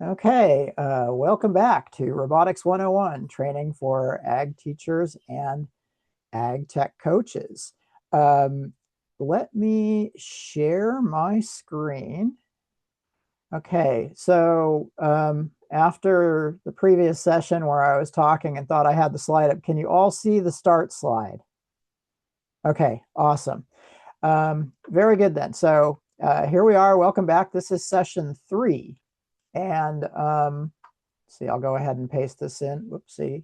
Okay, welcome back to Robotics 101, training for ag teachers and ag tech coaches. Let me share my screen. Okay, so after the previous session where I was talking and thought I had the slide up, can you all see the start slide? Okay, awesome. Very good then. So here we are. Welcome back. This is session 3. And see, I'll go ahead and paste this in. Whoopsie.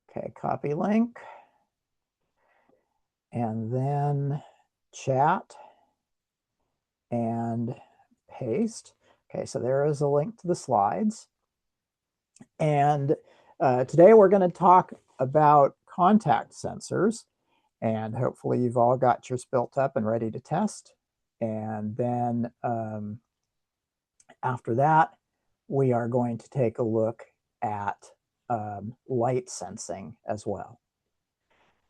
Okay, copy link. And then chat and paste. Okay, so there is a link to the slides. And today we're going to talk about contact sensors. And hopefully you've all got yours built up and ready to test. And then after that, we are going to take a look at light sensing as well.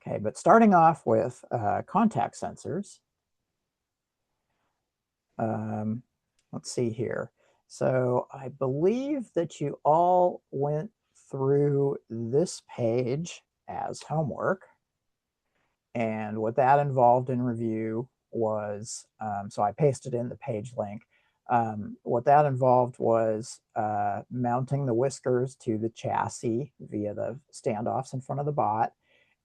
Okay, but starting off with contact sensors. Let's see here. So I believe that you all went through this page as homework. And what that involved in review was, so I pasted in the page link. What that involved was mounting the whiskers to the chassis via the standoffs in front of the bot,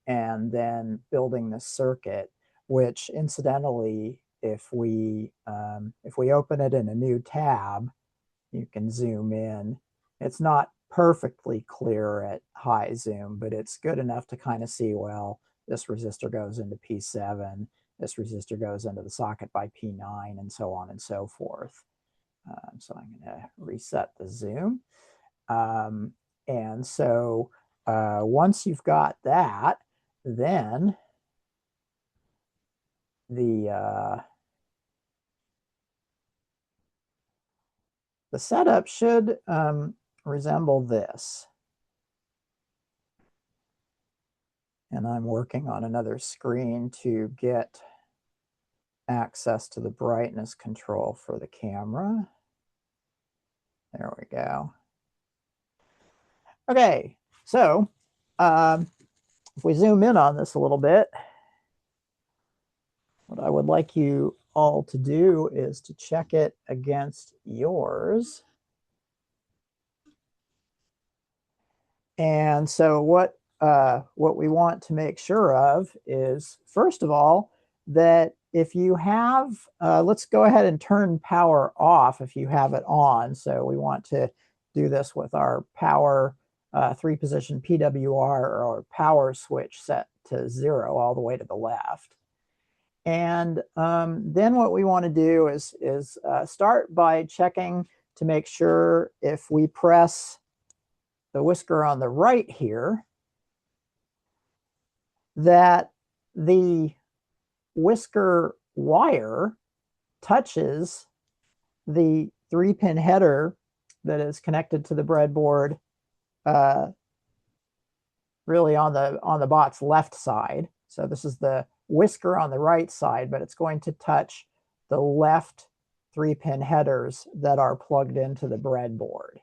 and then building the circuit, which incidentally, if we open it in a new tab, you can zoom in. It's not perfectly clear at high zoom, but it's good enough to kind of see, well, this resistor goes into P7, this resistor goes into the socket by P9, and so on and so forth. So I'm going to reset the zoom. And so once you've got that, then the setup should resemble this. And I'm working on another screen to get access to the brightness control for the camera. There we go. Okay, so if we zoom in on this a little bit, what I would like you all to do is to check it against yours. And so what we want to make sure of is, first of all, that if you have, let's go ahead and turn power off if you have it on. So we want to do this with our power 3-position PWR or power switch set to 0 all the way to the left. And then what we want to do is start by checking to make sure if we press the whisker on the right here, that the whisker wire touches the 3-pin header that is connected to the breadboard, really on the bot's left side. So this is the whisker on the right side, but it's going to touch the left 3-pin headers that are plugged into the breadboard.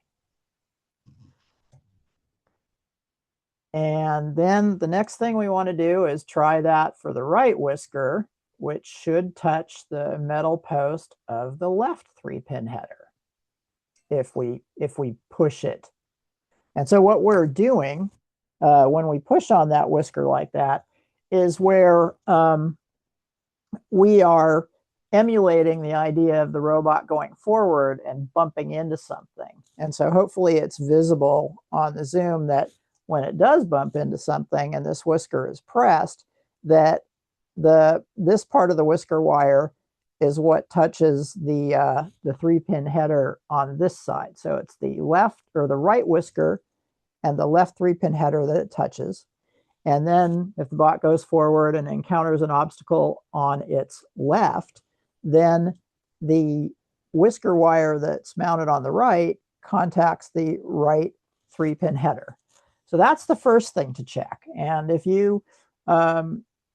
And then the next thing we want to do is try that for the right whisker, which should touch the metal post of the left 3-pin header if we push it. And so what we're doing when we push on that whisker like that is where we are emulating the idea of the robot going forward and bumping into something. And so hopefully it's visible on the zoom that when it does bump into something and this whisker is pressed, that this part of the whisker wire is what touches the 3-pin header on this side. So it's the left or the right whisker and the left 3-pin header that it touches. And then if the bot goes forward and encounters an obstacle on its left, then the whisker wire that's mounted on the right contacts the right 3-pin header. So that's the first thing to check. And if you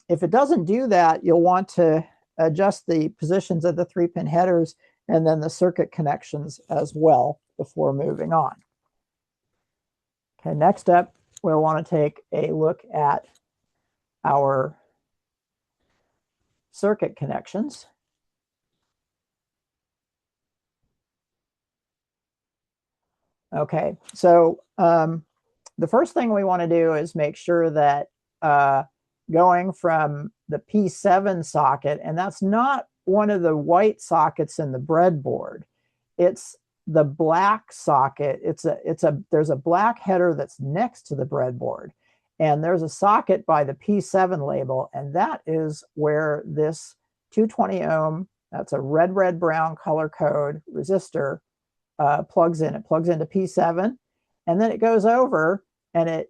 if it doesn't do that, you'll want to adjust the positions of the 3-pin headers and then the circuit connections as well before moving on. Okay, next up, we'll want to take a look at our circuit connections. Okay, so the first thing we want to do is make sure that going from the P7 socket, and that's not one of the white sockets in the breadboard, it's the black socket. There's a black header that's next to the breadboard, and there's a socket by the P7 label, and that is where this 220 ohm, that's a red, brown color code resistor, plugs in. It plugs into P7, and then it goes over and it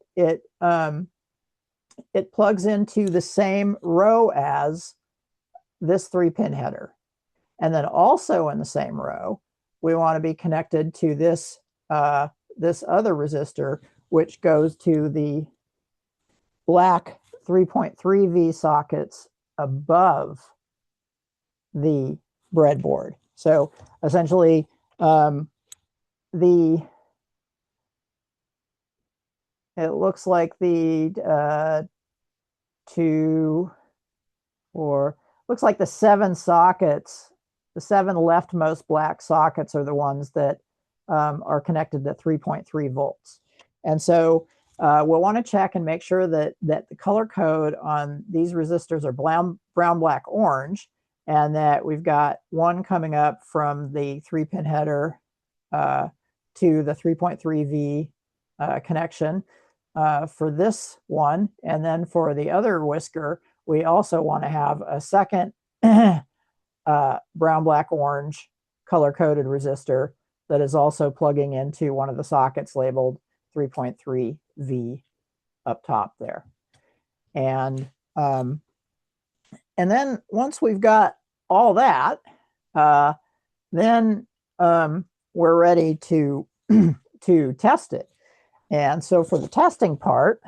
plugs into the same row as this 3-pin header. And then also in the same row, we want to be connected to this this other resistor, which goes to the black 3.3V sockets above the breadboard. So essentially, it looks like the looks like the 7 sockets, the 7 leftmost black sockets are the ones that are connected to 3.3 volts. And so we'll want to check and make sure that the color code on these resistors are brown, black, orange, and that we've got one coming up from the 3-pin header to the 3.3V connection for this one. And then for the other whisker, we also want to have a second brown, black, orange color-coded resistor that is also plugging into one of the sockets labeled 3.3V up top there. And then once we've got all that, then we're ready to to test it. And so for the testing part,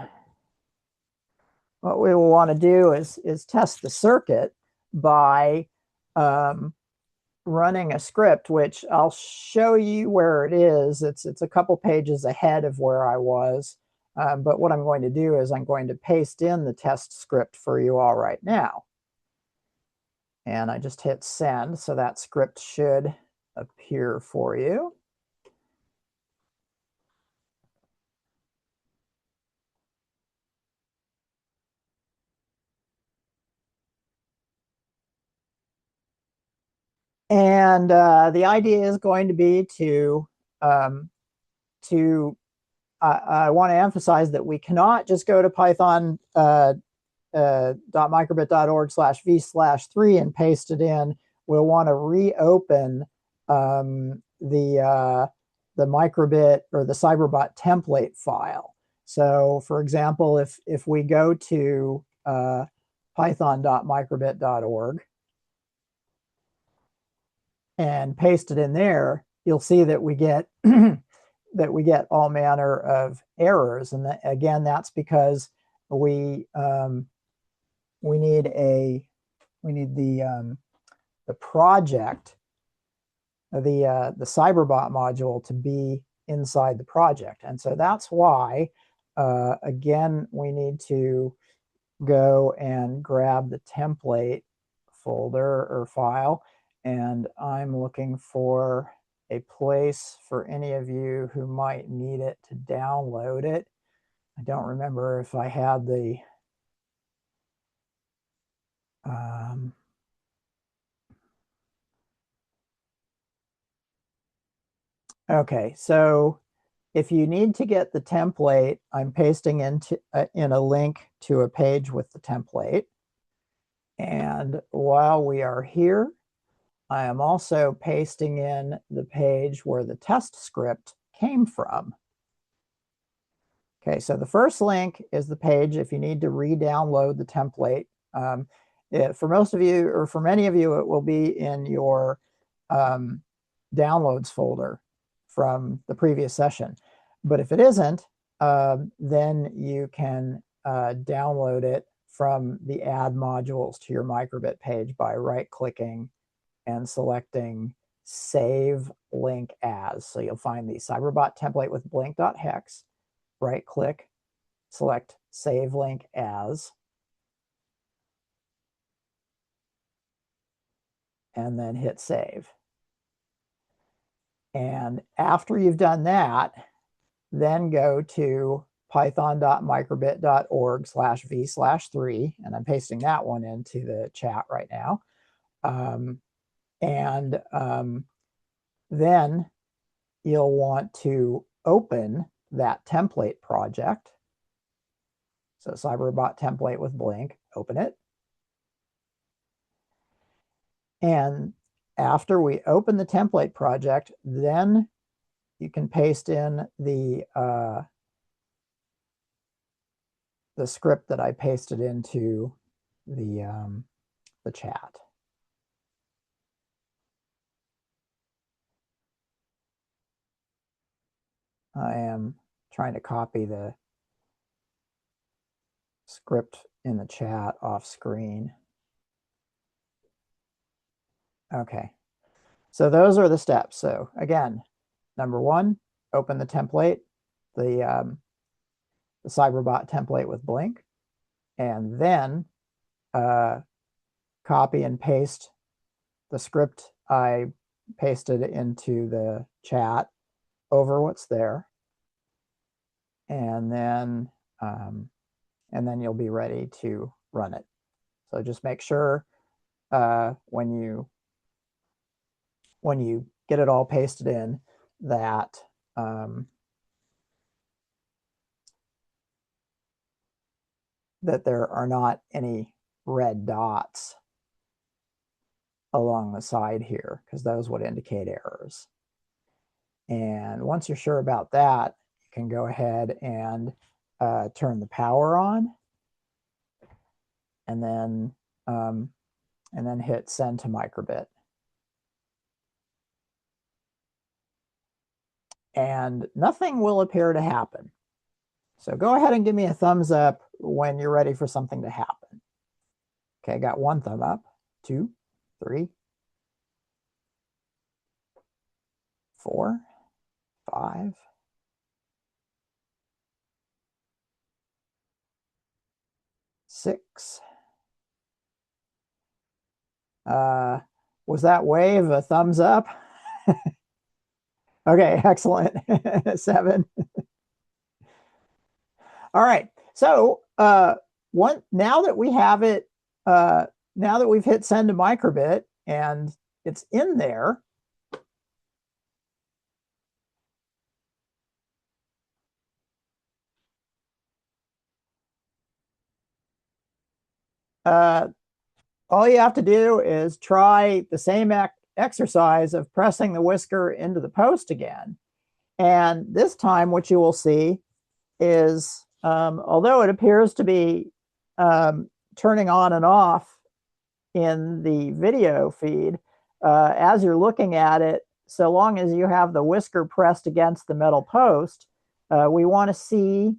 what we will want to do is test the circuit by running a script, which I'll show you where it is. It's a couple pages ahead of where I was. But what I'm going to do is I'm going to paste in the test script for you all right now. And I just hit send, so that script should appear for you. And the idea is going to be I want to emphasize that we cannot just go to python.microbit.org/v/3 and paste it in. We'll want to reopen the microbit or the Cyberbot template file. So for example, if we go to python.microbit.org and paste it in there, you'll see that we get that we get all manner of errors. And again, that's because we need the project, the Cyberbot module to be inside the project. And so that's why, again, we need to go and grab the template folder or file. And I'm looking for a place for any of you who might need it to download it. I don't remember if I had the okay, so if you need to get the template, I'm pasting into in a link to a page with the template. And while we are here, I am also pasting in the page where the test script came from. Okay, so the first link is the page if you need to re-download the template. For most of you, or for many of you, it will be in your downloads folder from the previous session. But if it isn't, then you can download it from the Add Modules to your microbit page by right-clicking and selecting Save Link As. So you'll find the Cyberbot template with blink.hex, right-click, select Save Link As, and then hit Save. And after you've done that, then go to python.microbit.org/v/3, and I'm pasting that one into the chat right now. Then you'll want to open that template project. So Cyberbot template with Blink, open it. And after we open the template project, then you can paste in the script that I pasted into the chat. I am trying to copy the script in the chat off screen. Okay, so those are the steps. So again, number one, open the template, the Cyberbot template with Blink, and then copy and paste the script I pasted into the chat over what's there, and then you'll be ready to run it. So just make sure when you get it all pasted in that that there are not any red dots along the side here, because those would indicate errors. And once you're sure about that, you can go ahead and turn the power on, and then hit send to microbit. And nothing will appear to happen. So go ahead and give me a thumbs up when you're ready for something to happen. Okay, I got one thumb up, 2, 3, 4, 5, 6. Was that wave a thumbs up? Okay, excellent. 7. All right. So now that we have it, now that we've hit send to microbit and it's in there, all you have to do is try the same exercise of pressing the whisker into the post again. And this time what you will see is, although it appears to be turning on and off in the video feed, as you're looking at it, so long as you have the whisker pressed against the metal post, we want to see,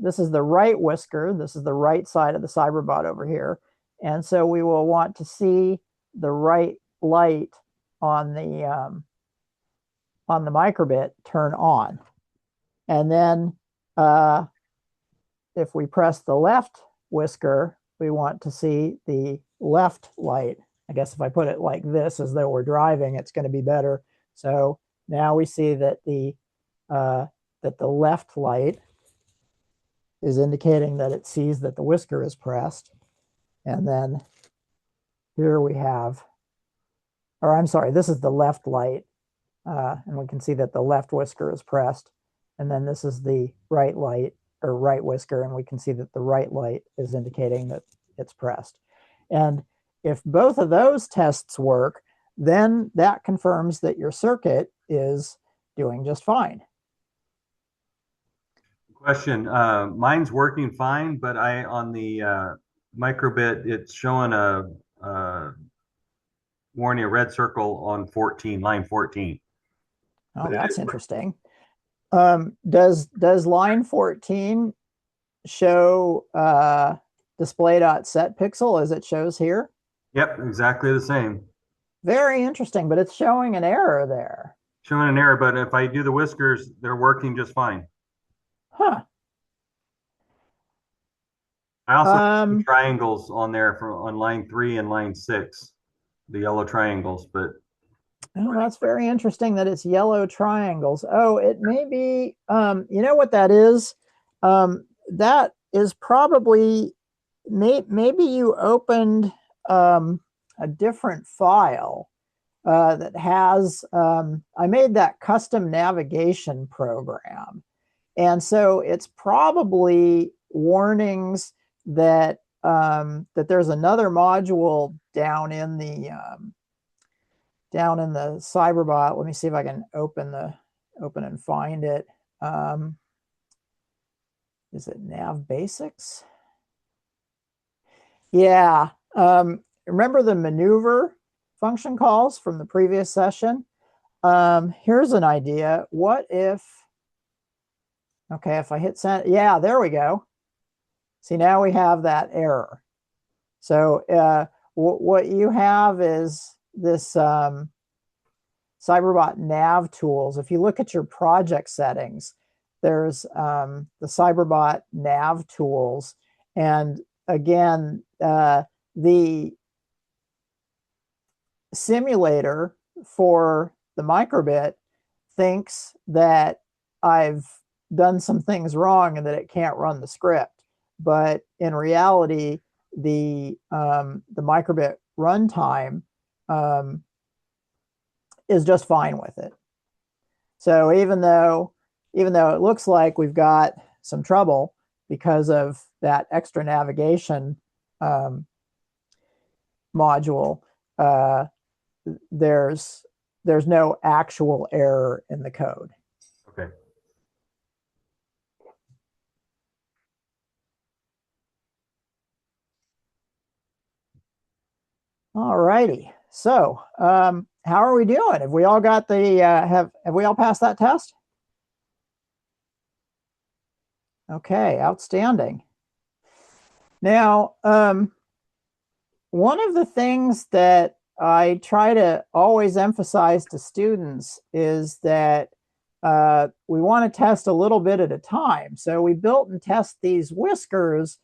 this is the right whisker, this is the right side of the Cyberbot over here, and so we will want to see the right light on the microbit turn on. And then if we press the left whisker, we want to see the left light. I guess if I put it like this, as though we're driving, it's going to be better. So now we see that the left light is indicating that it sees that the whisker is pressed. And then here we have, or I'm sorry, this is the left light. And we can see that the left whisker is pressed. And then this is the right light, or right whisker, and we can see that the right light is indicating that it's pressed. And if both of those tests work, then that confirms that your circuit is doing just fine. Question, mine's working fine, but on the microbit, it's showing a warning, a red circle on 14, line 14. Oh, that's interesting. Does line 14 show display.set pixel as it shows here. Yep, exactly the same. Very interesting, but it's showing an error there. Showing an error, but if I do the whiskers, they're working just fine. Huh. I also have the Um, triangles on there for on line 3 and line 6, the yellow triangles, but oh, that's very interesting that it's yellow triangles. Oh, it may be, you know what that is? That is probably, maybe you opened a different file that has, I made that custom navigation program. And so it's probably warnings that that there's another module down in the Cyberbot. Let me see if I can open and find it. Um, is it Nav Basics? Yeah. Remember the maneuver function calls from the previous session? Here's an idea. What if, okay, if I hit send, yeah, there we go. See, now we have that error. So what you have is this Cyberbot nav tools. If you look at your project settings, there's the Cyberbot nav tools. And again, the simulator for the microbit thinks that I've done some things wrong and that it can't run the script. But in reality, the microbit runtime is just fine with it. So even though it looks like we've got some trouble because of that extra navigation module, uh, there's no actual error in the code. okay. All righty. So how are we doing? Have we all got the have we all passed that test? Okay, outstanding. Now, one of the things that I try to always emphasize to students is that we want to test a little bit at a time. So we built and test these whiskers,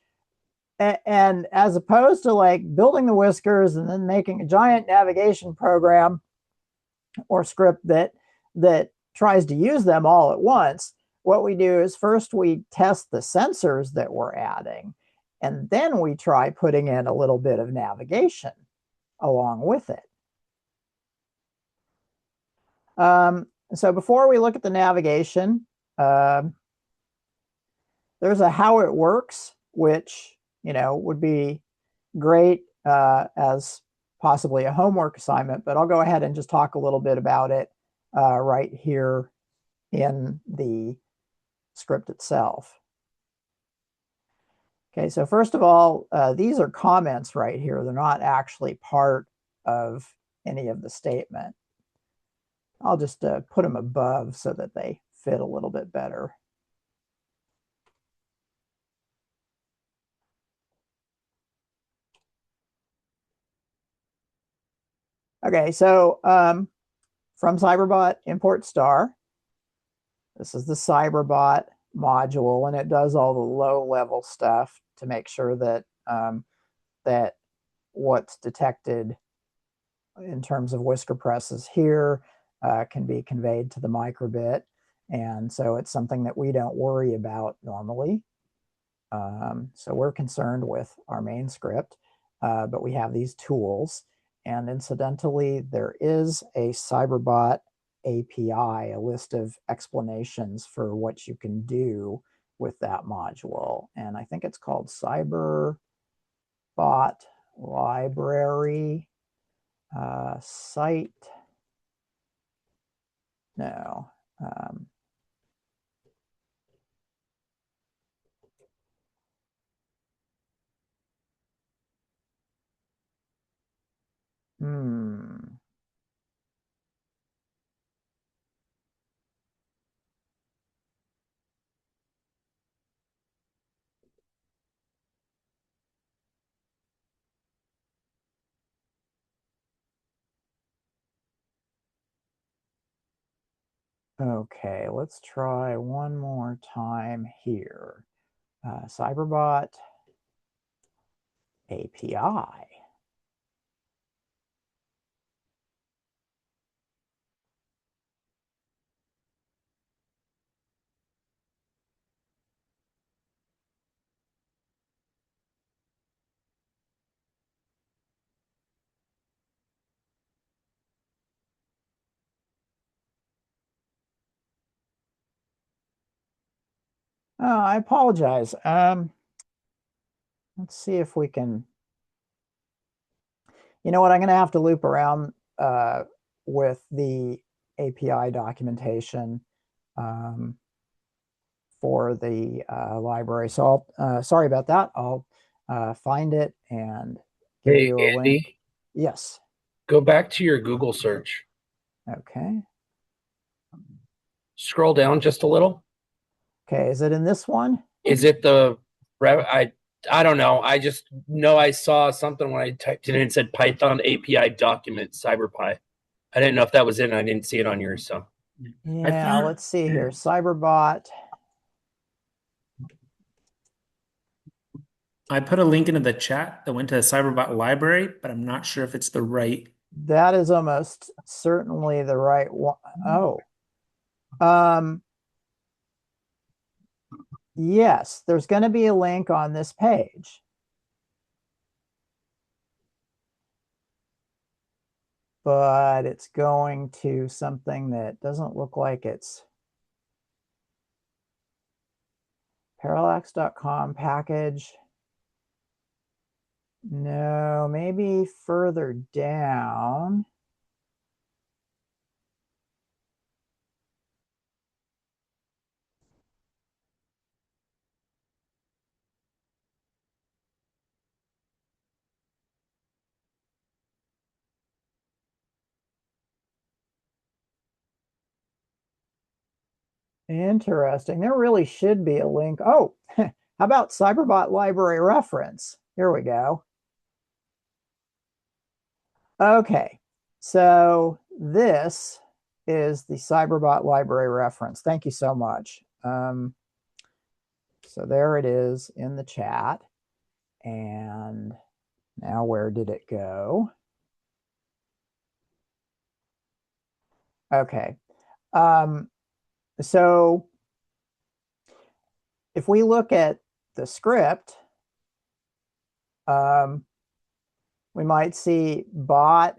and as opposed to like building the whiskers and then making a giant navigation program or script that tries to use them all at once, what we do is first we test the sensors that we're adding, and then we try putting in a little bit of navigation along with it. So before we look at the navigation, there's a how it works, which would be great as possibly a homework assignment, but I'll go ahead and just talk a little bit about it right here in the script itself. Okay, so first of all, these are comments right here. They're not actually part of any of the statement. I'll just put them above so that they fit a little bit better. Okay, so from Cyberbot, import star. This is the Cyberbot module, and it does all the low-level stuff to make sure that that what's detected in terms of whisker presses here can be conveyed to the microbit. And so it's something that we don't worry about normally. So we're concerned with our main script, but we have these tools. And incidentally, there is a Cyberbot API, a list of explanations for what you can do with that module. And I think it's called Cyberbot Library site. No. Hmm. Okay, let's try one more time here. Cyberbot API. Oh, I apologize. Let's see if we can. You know what? I'm going to have to loop around with the API documentation um, for the library. So sorry about that. I'll find it and give Hey, you a link. Andy, Yes. go back to your Google search. Okay. Scroll down just a little. Okay. Is it in this one? Is it the I don't know. I just know I saw something when I typed it in. It said Python API document CyberPy. I didn't know if that was it. And I didn't see it on yours. So Yeah. Let's see here. Cyberbot. I put a link into the chat that went to the Cyberbot library, but I'm not sure if it's the right. That is almost certainly the right one. Oh. Um, yes, there's going to be a link on this page. But it's going to something that doesn't look like it's parallax.com package. No, maybe further down. Interesting. There really should be a link. Oh, how about Cyberbot library reference? Here we go. Okay, so this is the Cyberbot library reference. Thank you so much. So there it is in the chat. And now where did it go? Okay. So if we look at the script, we might see bot,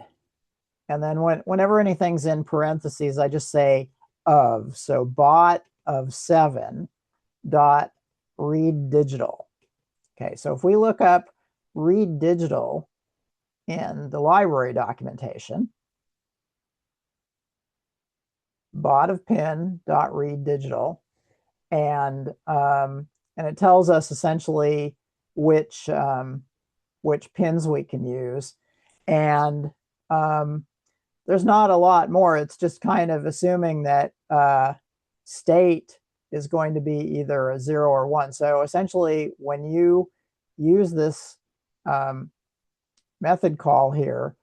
and then whenever anything's in parentheses, I just say of. So bot of 7 dot read digital. Okay, so if we look up read digital in the library documentation, bot of pin dot read digital, and it tells us essentially which pins we can use, and there's not a lot more. It's just kind of assuming that state is going to be either a 0 or 1. So essentially, when you use this method call here,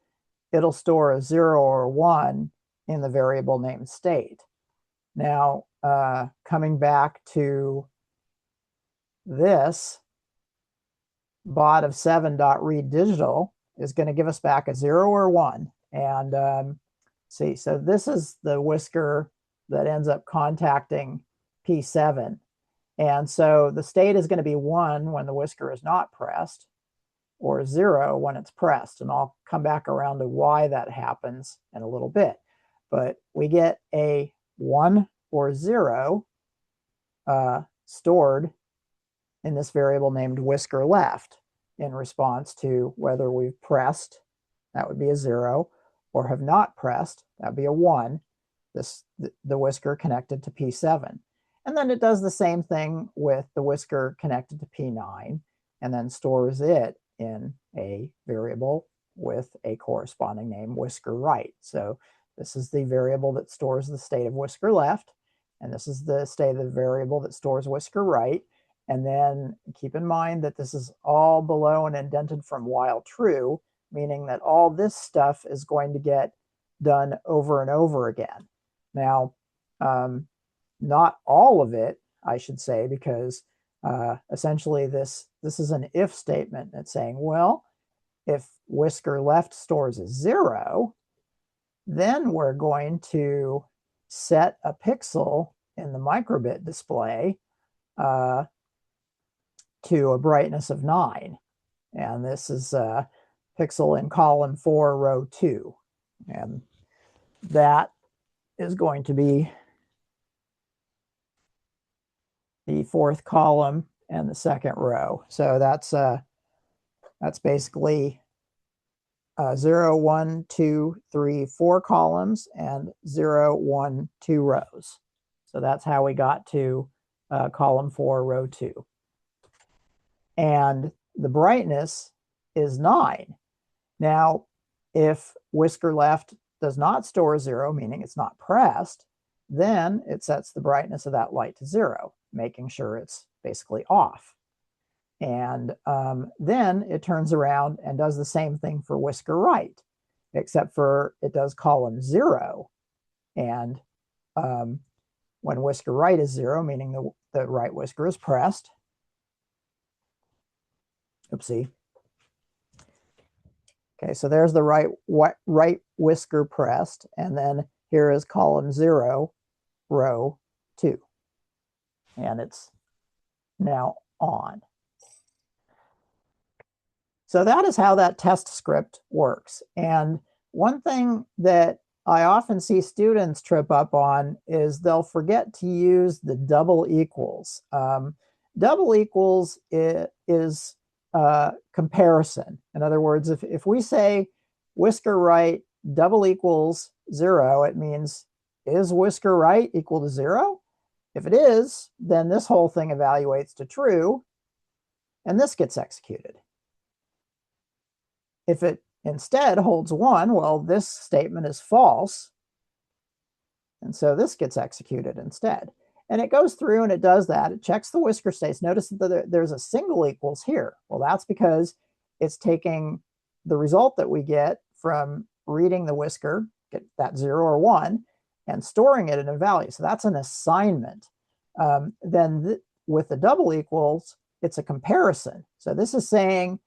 it'll store a 0 or 1 in the variable named state. Now, coming back to this, bot of 7.read digital is going to give us back a 0 or 1. And see, so this is the whisker that ends up contacting P7. And so the state is going to be 1 when the whisker is not pressed, or 0 when it's pressed. And I'll come back around to why that happens in a little bit. But we get a 1 or 0 stored in this variable named whisker left in response to whether we've pressed, that would be a 0, or have not pressed, that would be a 1, the whisker connected to P7. And then it does the same thing with the whisker connected to P9, and then stores it in a variable with a corresponding name, whisker right. So this is the variable that stores the state of whisker left, and this is the state of the variable that stores whisker right. And then keep in mind that this is all below and indented from while true, meaning that all this stuff is going to get done over and over again. Now, not all of it, I should say, because essentially this is an if statement. It's saying, well, if whisker left stores a 0, then we're going to set a pixel in the microbit display to a brightness of 9. And this is a pixel in column 4, row 2. And that is going to be the 4th column and the 2nd row. So that's basically 0, 1, 2, 3, 4 columns and 0, 1, 2 rows. So that's how we got to column 4, row 2. And the brightness is 9. Now, if whisker left does not store 0, meaning it's not pressed, then it sets the brightness of that light to 0, making sure it's basically off. And then it turns around and does the same thing for whisker right, except for it does column 0. And when whisker right is 0, meaning the right whisker is pressed. Oopsie. Okay, so there's the right whisker pressed, and then here is column 0, row 2. And it's now on. So that is how that test script works. And one thing that I often see students trip up on is they'll forget to use the double equals. Double equals is comparison. In other words, if we say whisker right double equals 0, it means is whisker right equal to 0? If it is, then this whole thing evaluates to true, and this gets executed. If it instead holds 1, well, this statement is false, and so this gets executed instead. And it goes through and it does that. It checks the whisker states. Notice that there's a single equals here. Well, that's because it's taking the result that we get from reading the whisker, get that 0 or 1, and storing it in a value. So that's an assignment. Then with the double equals, it's a comparison. So this is saying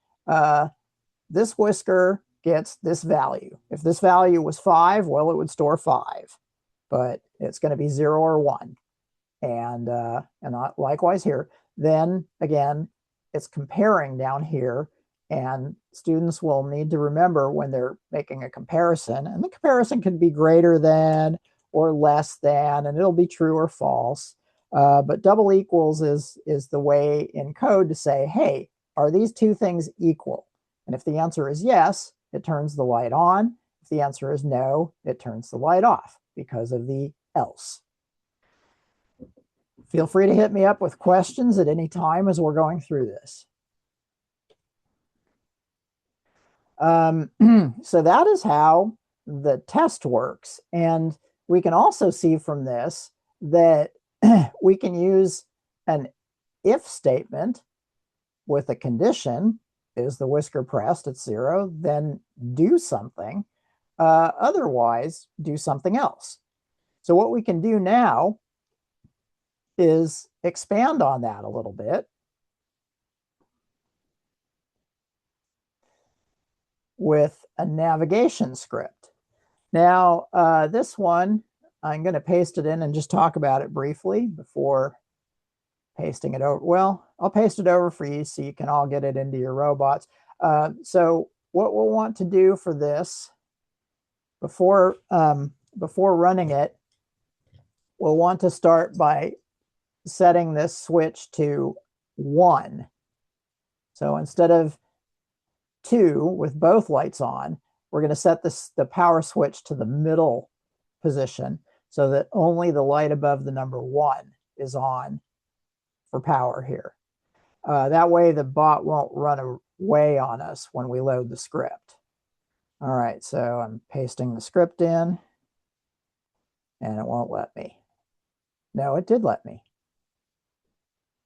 this whisker gets this value. If this value was 5, well, it would store 5, but it's going to be 0 or 1. And likewise here. Then again, it's comparing down here, and students will need to remember when they're making a comparison, and the comparison can be greater than or less than, and it'll be true or false. But double equals is the way in code to say, hey, are these two things equal? And if the answer is yes, it turns the light on. If the answer is no, it turns the light off because of the else. Feel free to hit me up with questions at any time as we're going through this. So that is how the test works. And we can also see from this that we can use an if statement with a condition. Is the whisker pressed at 0? Then do something. Otherwise, do something else. So what we can do now is expand on that a little bit with a navigation script. Now, this one, I'm going to paste it in and just talk about it briefly before pasting it over. Well, I'll paste it over for you so you can all get it into your robots. So what we'll want to do for this, before running it, we'll want to start by setting this switch to 1. So instead of 2 with both lights on, we're going to set the power switch to the middle position so that only the light above the number 1 is on for power here. That way the bot won't run away on us when we load the script. All right, so I'm pasting the script in, and it won't let me. No, it did let me.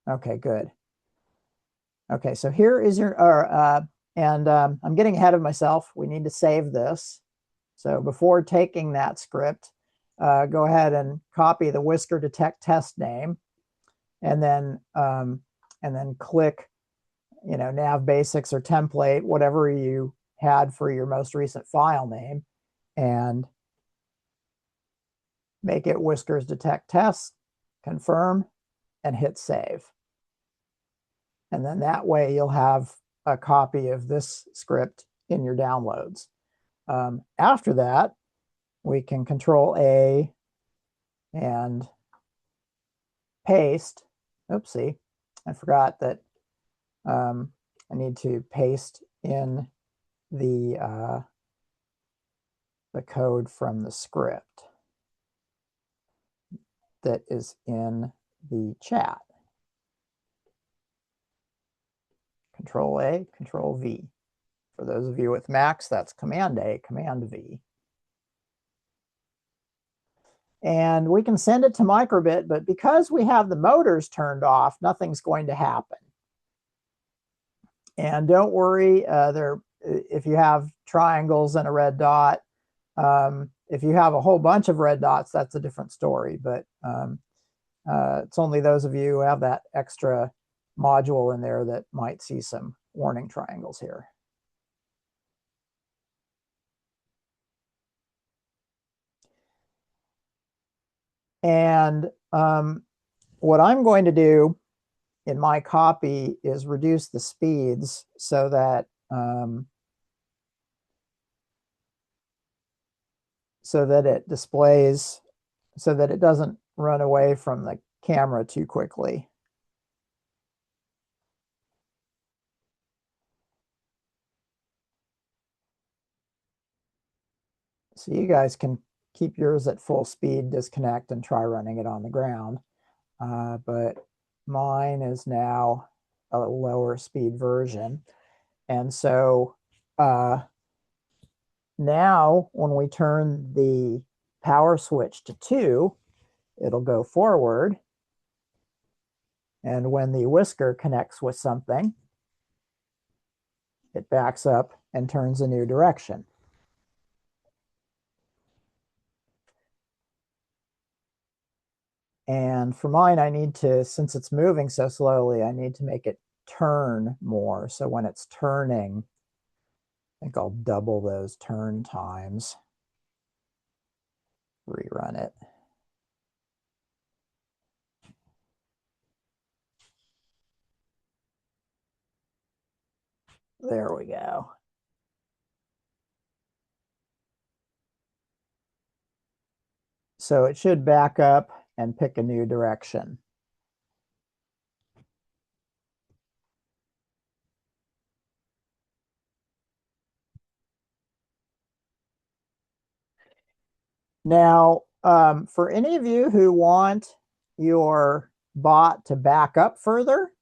Okay, good. Okay, so here is your, I'm getting ahead of myself. We need to save this. So before taking that script, go ahead and copy the whisker detect test name, and then click, nav basics or template, whatever you had for your most recent file name, and make it whiskers detect test, confirm, and hit save. And then that way you'll have a copy of this script in your downloads. After that, we can Control A and paste. Oopsie, I forgot that I need to paste in the code from the script that is in the chat. Control A, Control V. For those of you with Macs, that's Command A, Command V. And we can send it to microbit, but because we have the motors turned off, nothing's going to happen. And don't worry, if you have triangles and a red dot, if you have a whole bunch of red dots, that's a different story. But it's only those of you who have that extra module in there that might see some warning triangles here. And what I'm going to do in my copy is reduce the speeds so that it displays, so that it doesn't run away from the camera too quickly. So you guys can keep yours at full speed, disconnect, and try running it on the ground. But mine is now a lower speed version. And so now when we turn the power switch to 2, it'll go forward. And when the whisker connects with something, it backs up and turns a new direction. And for mine, I need to, since it's moving so slowly, I need to make it turn more. So when it's turning, I think I'll double those turn times. Rerun it. There we go. So it should back up and pick a new direction. Now, for any of you who want your bot to back up further,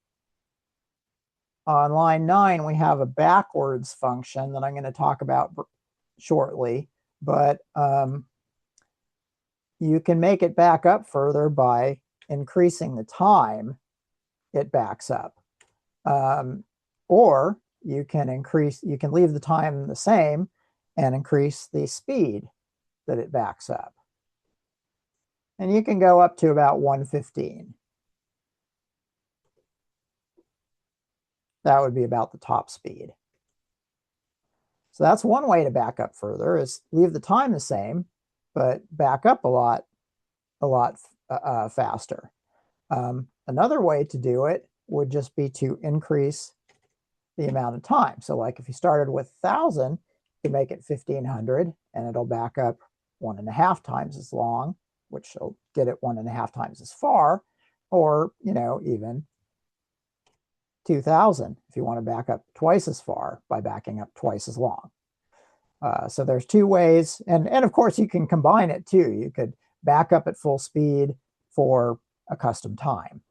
on line 9, we have a backwards function that I'm going to talk about shortly, but you can make it back up further by increasing the time it backs up. Or you can leave the time the same and increase the speed that it backs up. And you can go up to about 115. That would be about the top speed. So that's one way to back up further, is leave the time the same, but back up a lot faster. Another way to do it would just be to increase the amount of time. So like if you started with 1,000, you make it 1,500, and it'll back up 1.5 times as long, which will get it 1.5 times as far, or, even 2,000 if you want to back up twice as far by backing up twice as long. So there's 2 ways, and of course you can combine it too. You could back up at full speed for a custom time.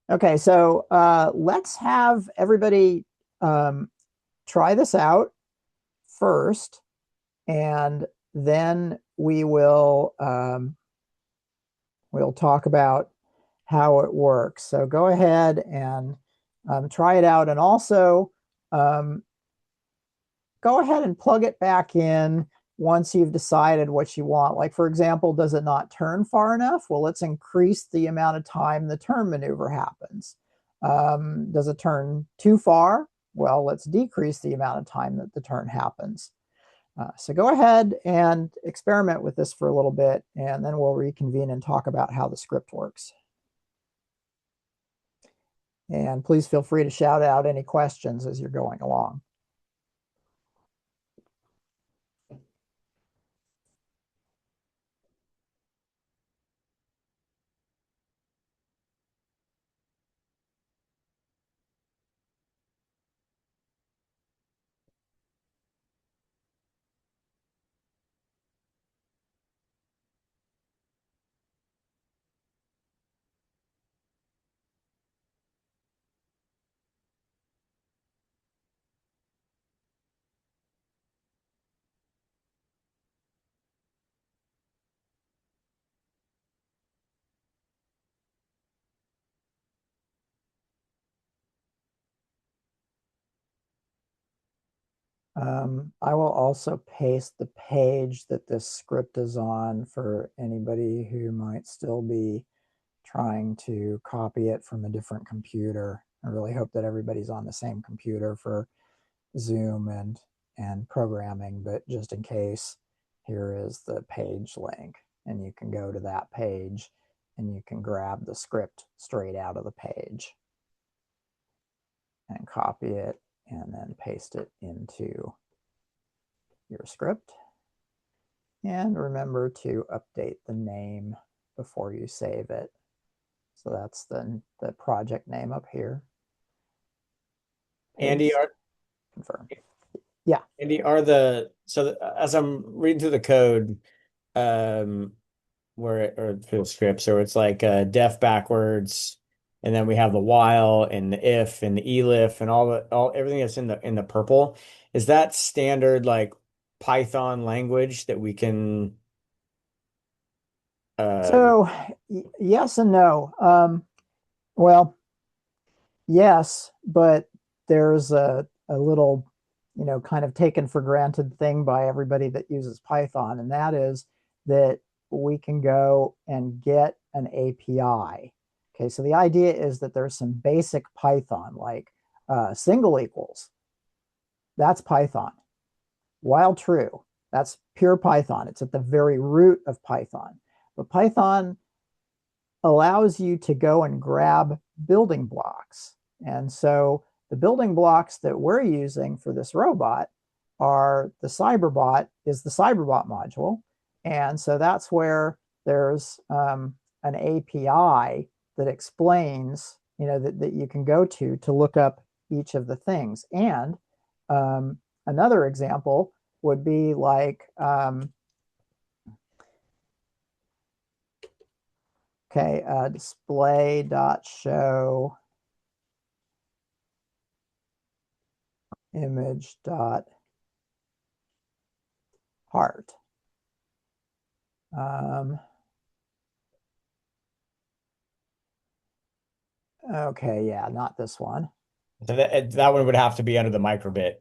Okay, so let's have everybody try this out first, and then we'll talk about how it works. So go ahead and try it out, and also Go ahead and plug it back in once you've decided what you want. Like, for example, does it not turn far enough? Well, let's increase the amount of time the turn maneuver happens. Does it turn too far? Well, let's decrease the amount of time that the turn happens. So go ahead and experiment with this for a little bit, and then we'll reconvene and talk about how the script works. And please feel free to shout out any questions as you're going along. I will also paste the page that this script is on for anybody who might still be trying to copy it from a different computer. I really hope that everybody's on the same computer for Zoom and programming, but just in case, here is the page link, and you can go to that page and you can grab the script straight out of the page and copy it and then paste it into your script. And remember to update the name before you save it. So that's the project name up here. Andy, confirm. Yeah. Andy, as I'm reading through the code, or through the script, so it's like def backwards, and then we have the while and the if and the elif and everything that's in the purple. Is that standard like Python language that we can? So yes and no. Well, yes, but there's a little, kind of taken for granted thing by everybody that uses Python, and that is that we can go and get an API. Okay, so the idea is that there's some basic Python, like single equals. That's Python. While true, that's pure Python. It's at the very root of Python. But Python allows you to go and grab building blocks. And so the building blocks that we're using for this robot are the Cyberbot is the Cyberbot module. And so that's where there's an API that explains, that you can go to look up each of the things. And another example would be like, display.show image.heart. Okay, yeah, not this one. So that one would have to be under the microbit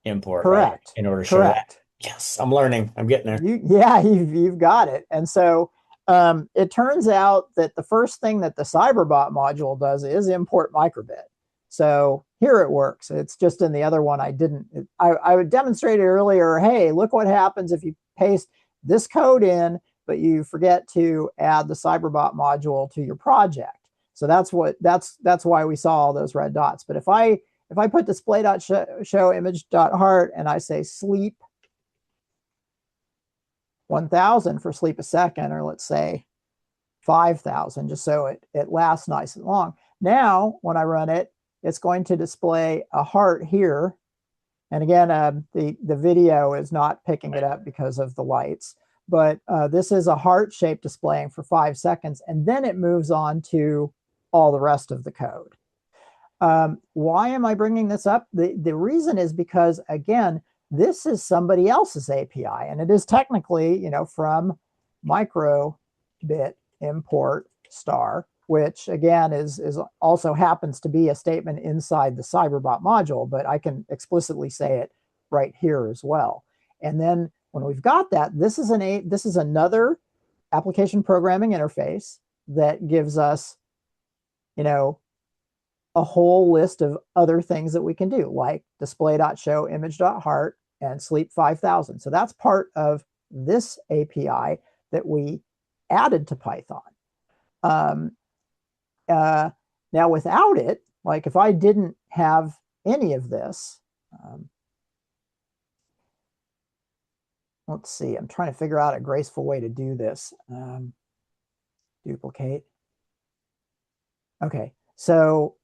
import, Correct. right? In order to show that. Yes, I'm learning. I'm getting there. You've got it. And so it turns out that the first thing that the Cyberbot module does is import microbit. So here it works. It's just in the other one I didn't. I demonstrated earlier, hey, look what happens if you paste this code in, but you forget to add the Cyberbot module to your project. So that's why we saw all those red dots. But if I put display.show image.heart and I say sleep 1000 for sleep a second, or let's say 5000, just so it lasts nice and long. Now, when I run it, it's going to display a heart here. And again, the video is not picking it up because of the lights, but this is a heart shape displaying for 5 seconds, and then it moves on to all the rest of the code. Why am I bringing this up? The reason is because, again, this is somebody else's API, and it is technically, from microbit import star which again is also happens to be a statement inside the Cyberbot module, but I can explicitly say it right here as well. And then when we've got that, this is another application programming interface that gives us, you know, a whole list of other things that we can do, like display.show image.heart and sleep 5000. So that's part of this API that we added to Python. Now without it, like if I didn't have any of this, let's see, I'm trying to figure out a graceful way to do this. Duplicate. Okay, so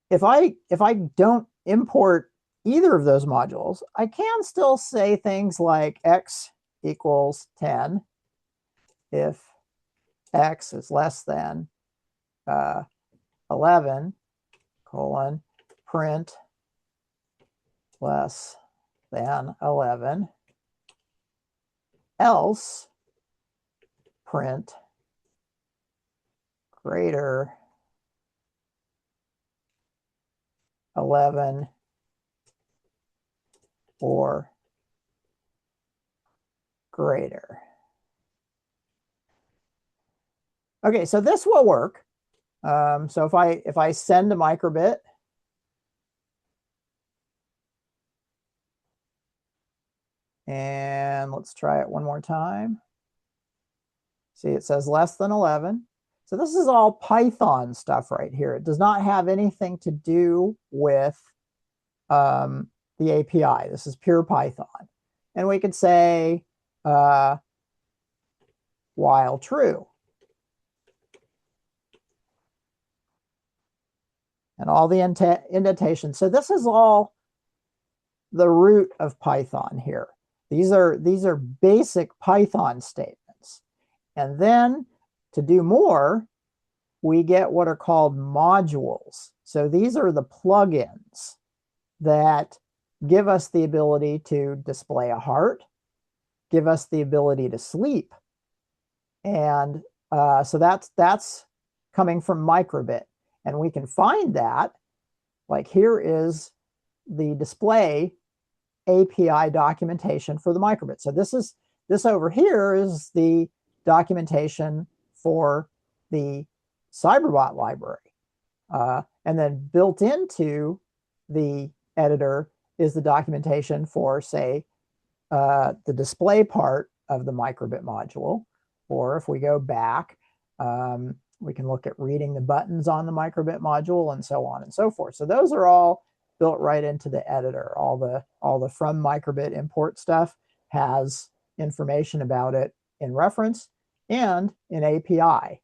if I don't import either of those modules, I can still say things like x equals 10 if x is less than 11, colon, print less than 11, else print greater 11 or greater. Okay, so this will work. So if I send a microbit, and let's try it one more time. See, it says less than 11. So this is all Python stuff right here. It does not have anything to do with the API. This is pure Python. And we could say while true. And all the indentation. So this is all the root of Python here. These are basic Python statements. And then to do more, we get what are called modules. So these are the plugins that give us the ability to display a heart, give us the ability to sleep. And so that's coming from Microbit. And we can find that, like here is the display API documentation for the Microbit. So this over here is the documentation for the Cyberbot library. And then built into the editor is the documentation for, say, the display part of the Microbit module. Or if we go back, we can look at reading the buttons on the Microbit module and so on and so forth. So those are all built right into the editor. All the from Microbit import stuff has information about it in reference and in API.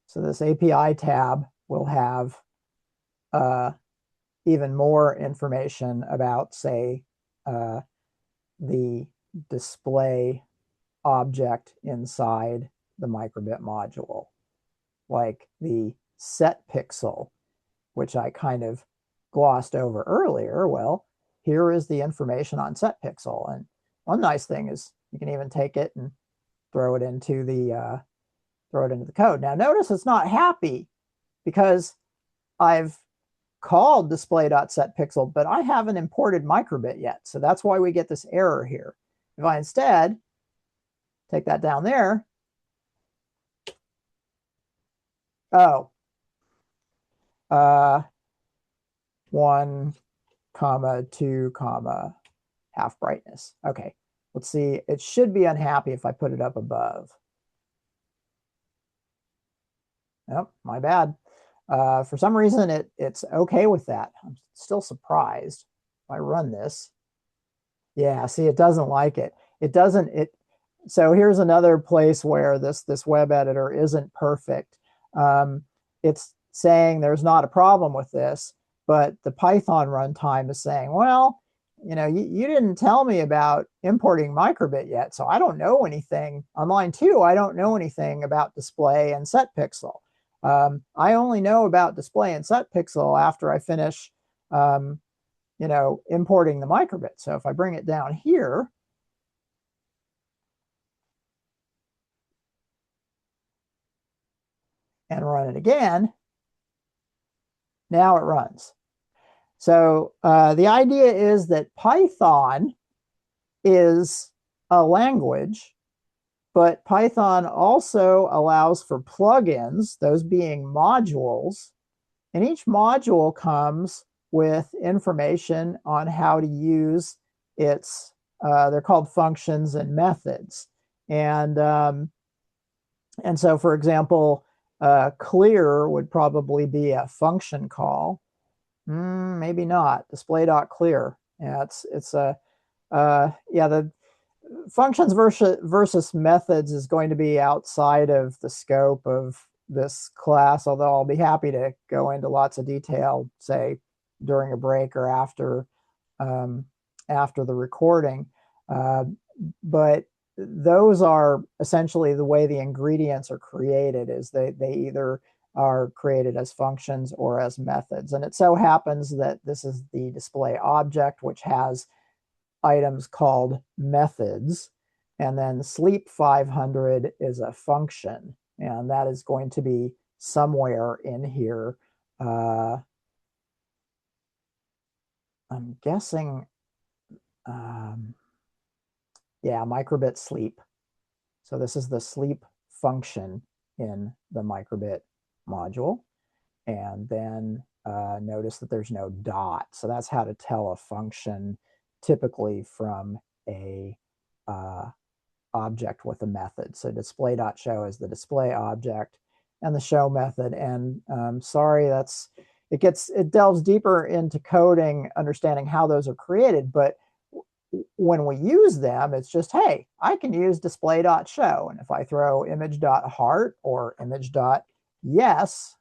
So this API tab will have even more information about, say, the display object inside the Microbit module, like the set pixel, which I kind of glossed over earlier. Well, here is the information on set pixel. And one nice thing is you can even take it and throw it into the code. Now notice it's not happy because I've called display.setPixel, but I haven't imported Microbit yet. So that's why we get this error here. If I instead take that down there, oh, 1, 2, half brightness. Okay, let's see. It should be unhappy if I put it up above. Nope, my bad. For some reason, it's okay with that. I'm still surprised. If I run this, yeah, see, it doesn't like it. It doesn't. So here's another place where this web editor isn't perfect. It's saying there's not a problem with this, but the Python runtime is saying, well, you know, you didn't tell me about importing Microbit yet, so I don't know anything. On line 2, I don't know anything about display and set pixel. I only know about display and set pixel after I finish importing the microbit. So if I bring it down here, and run it again, now it runs. So the idea is that Python is a language, but Python also allows for plugins, those being modules, and each module comes with information on how to use its, they're called functions and methods. And so, for example, clear would probably be a function call. Maybe not. Display.clear. Yeah, it's a the functions versus methods is going to be outside of the scope of this class, although I'll be happy to go into lots of detail, say during a break or after the recording. But those are essentially the way the ingredients are created, is they either are created as functions or as methods. And it so happens that this is the display object, which has items called methods. And then sleep 500 is a function. And that is going to be somewhere in here. I'm guessing, microbit sleep. So this is the sleep function in the microbit module. And then notice that there's no dot. So that's how to tell a function typically from a object with a method. So display.show is the display object and the show method. And sorry, it delves deeper into coding, understanding how those are created. But when we use them, it's just, hey, I can use display.show. And if I throw image.heart or image.yes,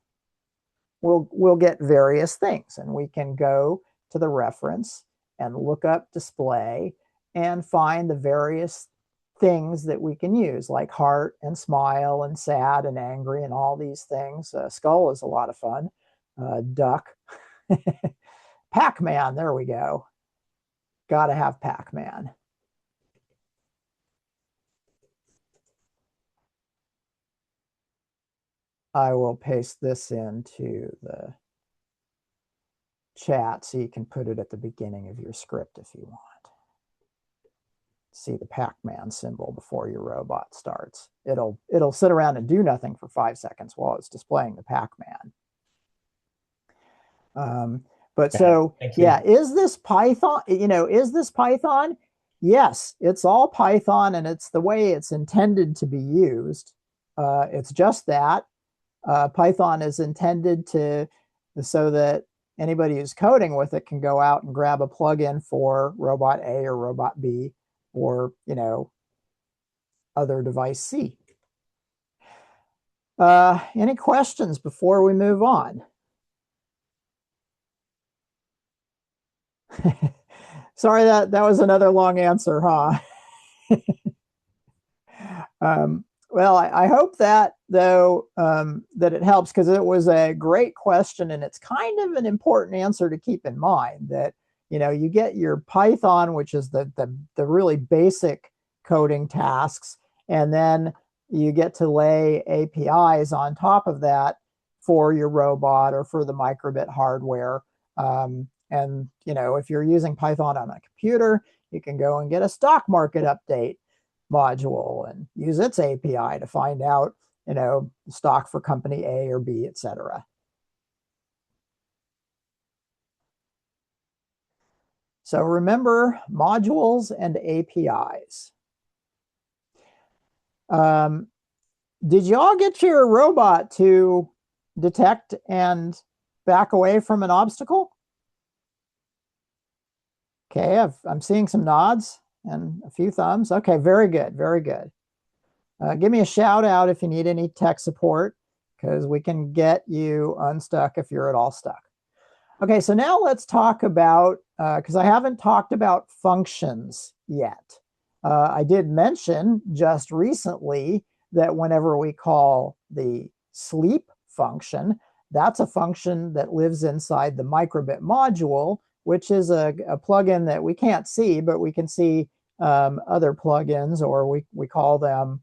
we'll get various things. And we can go to the reference and look up display and find the various things that we can use, like heart and smile and sad and angry and all these things. Skull is a lot of fun. Duck. Pac-Man, there we go. Got to have Pac-Man. I will paste this into the chat so you can put it at the beginning of your script if you want. See the Pac-Man symbol before your robot starts. It'll sit around and do nothing for 5 seconds while it's displaying the Pac-Man. But so, yeah, is this Python? Is this Python? Yes, it's all Python, and it's the way it's intended to be used. It's just that. Python is intended so that anybody who's coding with it can go out and grab a plugin for robot A or robot B or, other device C. Any questions before we move on? Sorry, that was another long answer, huh? Well, I hope that, though, that it helps, because it was a great question, and it's kind of an important answer to keep in mind, that, you get your Python, which is the really basic coding tasks, and then you get to lay APIs on top of that for your robot or for the microbit hardware. And, if you're using Python on a computer, you can go and get a stock market update module and use its API to find out, stock for company A or B, etc. So remember modules and APIs. Did y'all get your robot to detect and back away from an obstacle? Okay, I'm seeing some nods and a few thumbs. Okay, very good, very good. Give me a shout out if you need any tech support, because we can get you unstuck if you're at all stuck. Okay, so now let's talk about, because I haven't talked about functions yet. I did mention just recently that whenever we call the sleep function, that's a function that lives inside the microbit module, which is a plugin that we can't see, but we can see other plugins, or we call them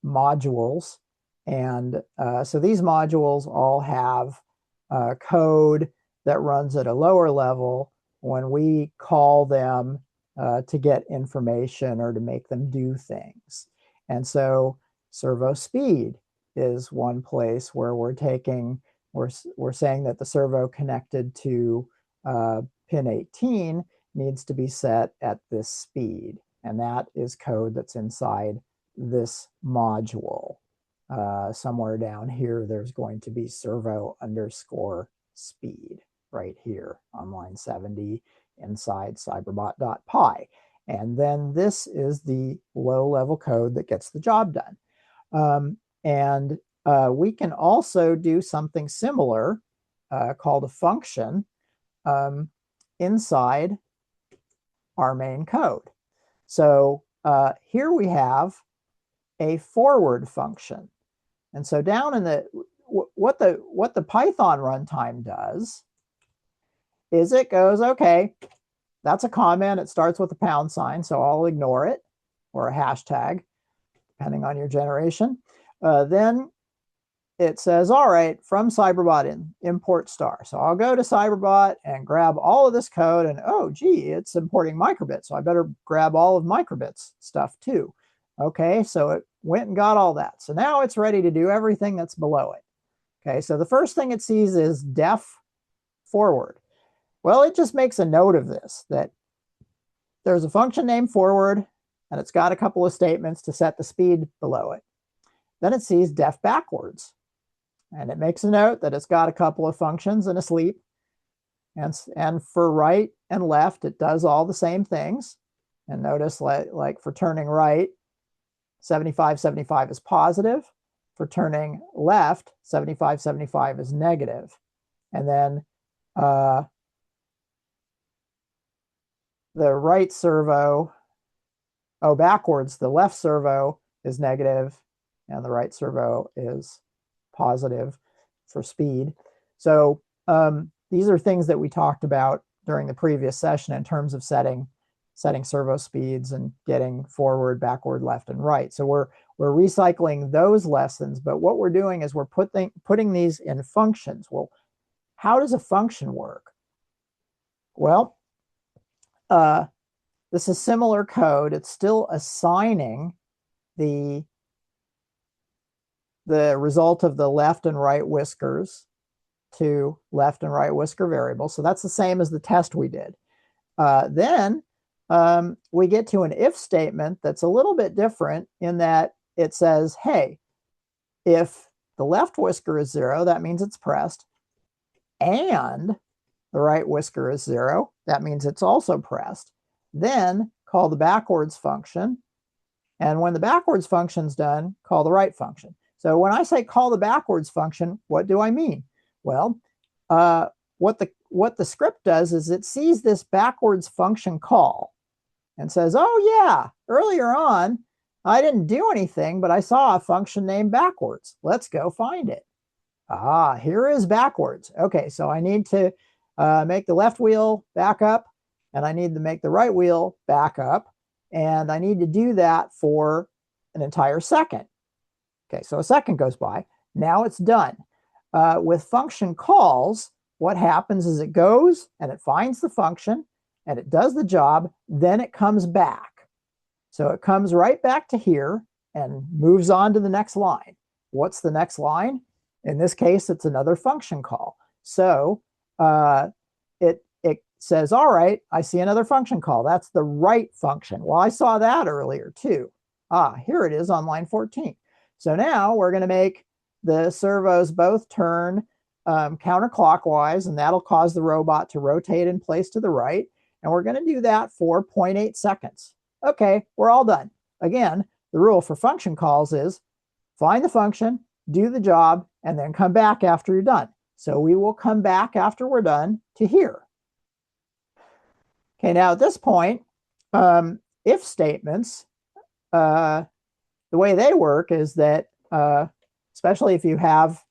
modules. And so these modules all have code that runs at a lower level when we call them to get information or to make them do things. And so servo speed is one place where we're saying that the servo connected to pin 18 needs to be set at this speed. And that is code that's inside this module. Somewhere down here, there's going to be servo_speed right here on line 70 inside cyberbot.py. And then this is the low-level code that gets the job done. And we can also do something similar called a function inside our main code. So here we have a forward function. And so down in the what the Python runtime does is it goes, okay, that's a comment. It starts with a $, so I'll ignore it, or a hashtag, depending on your generation. Then it says, all right, from Cyberbot import star. So I'll go to Cyberbot and grab all of this code, and oh, gee, it's importing microbit, so I better grab all of microbit's stuff too. Okay, so it went and got all that. So now it's ready to do everything that's below it. Okay, so the first thing it sees is def forward. Well, it just makes a note of this, that there's a function named forward, and it's got a couple of statements to set the speed below it. Then it sees def backwards, and it makes a note that it's got a couple of functions and a sleep. And for right and left, it does all the same things. And notice, like for turning right, 75/75 is positive. For turning left, 75/75 is negative. And then the right servo, backwards, the left servo is negative, and the right servo is positive for speed. So these are things that we talked about during the previous session in terms of setting servo speeds and getting forward, backward, left, and right. So we're recycling those lessons, but what we're doing is we're putting these in functions. Well, how does a function work? Well, this is similar code. It's still assigning the result of the left and right whiskers to left and right whisker variables. So that's the same as the test we did. Then we get to an if statement that's a little bit different in that it says, hey, if the left whisker is 0, that means it's pressed, and the right whisker is 0, that means it's also pressed. Then call the backwards function, and when the backwards function's done, call the right function. So when I say call the backwards function, what do I mean? Well, what the script does is it sees this backwards function call and says, oh yeah, earlier on, I didn't do anything, but I saw a function named backwards. Let's go find it. Ah, here is backwards. Okay, so I need to make the left wheel back up, and I need to make the right wheel back up, and I need to do that for an entire second. Okay, so a second goes by. Now it's done. With function calls, what happens is it goes and it finds the function and it does the job, then it comes back. So it comes right back to here and moves on to the next line. What's the next line? In this case, it's another function call. So it says, all right, I see another function call. That's the right function. Well, I saw that earlier too. Ah, here it is on line 14. So now we're going to make the servos both turn counterclockwise, and that'll cause the robot to rotate in place to the right. And we're going to do that for 0.8 seconds. Okay, we're all done. Again, the rule for function calls is find the function, do the job, and then come back after you're done. So we will come back after we're done to here. Okay, now at this point, if statements, the way they work is that, especially if you have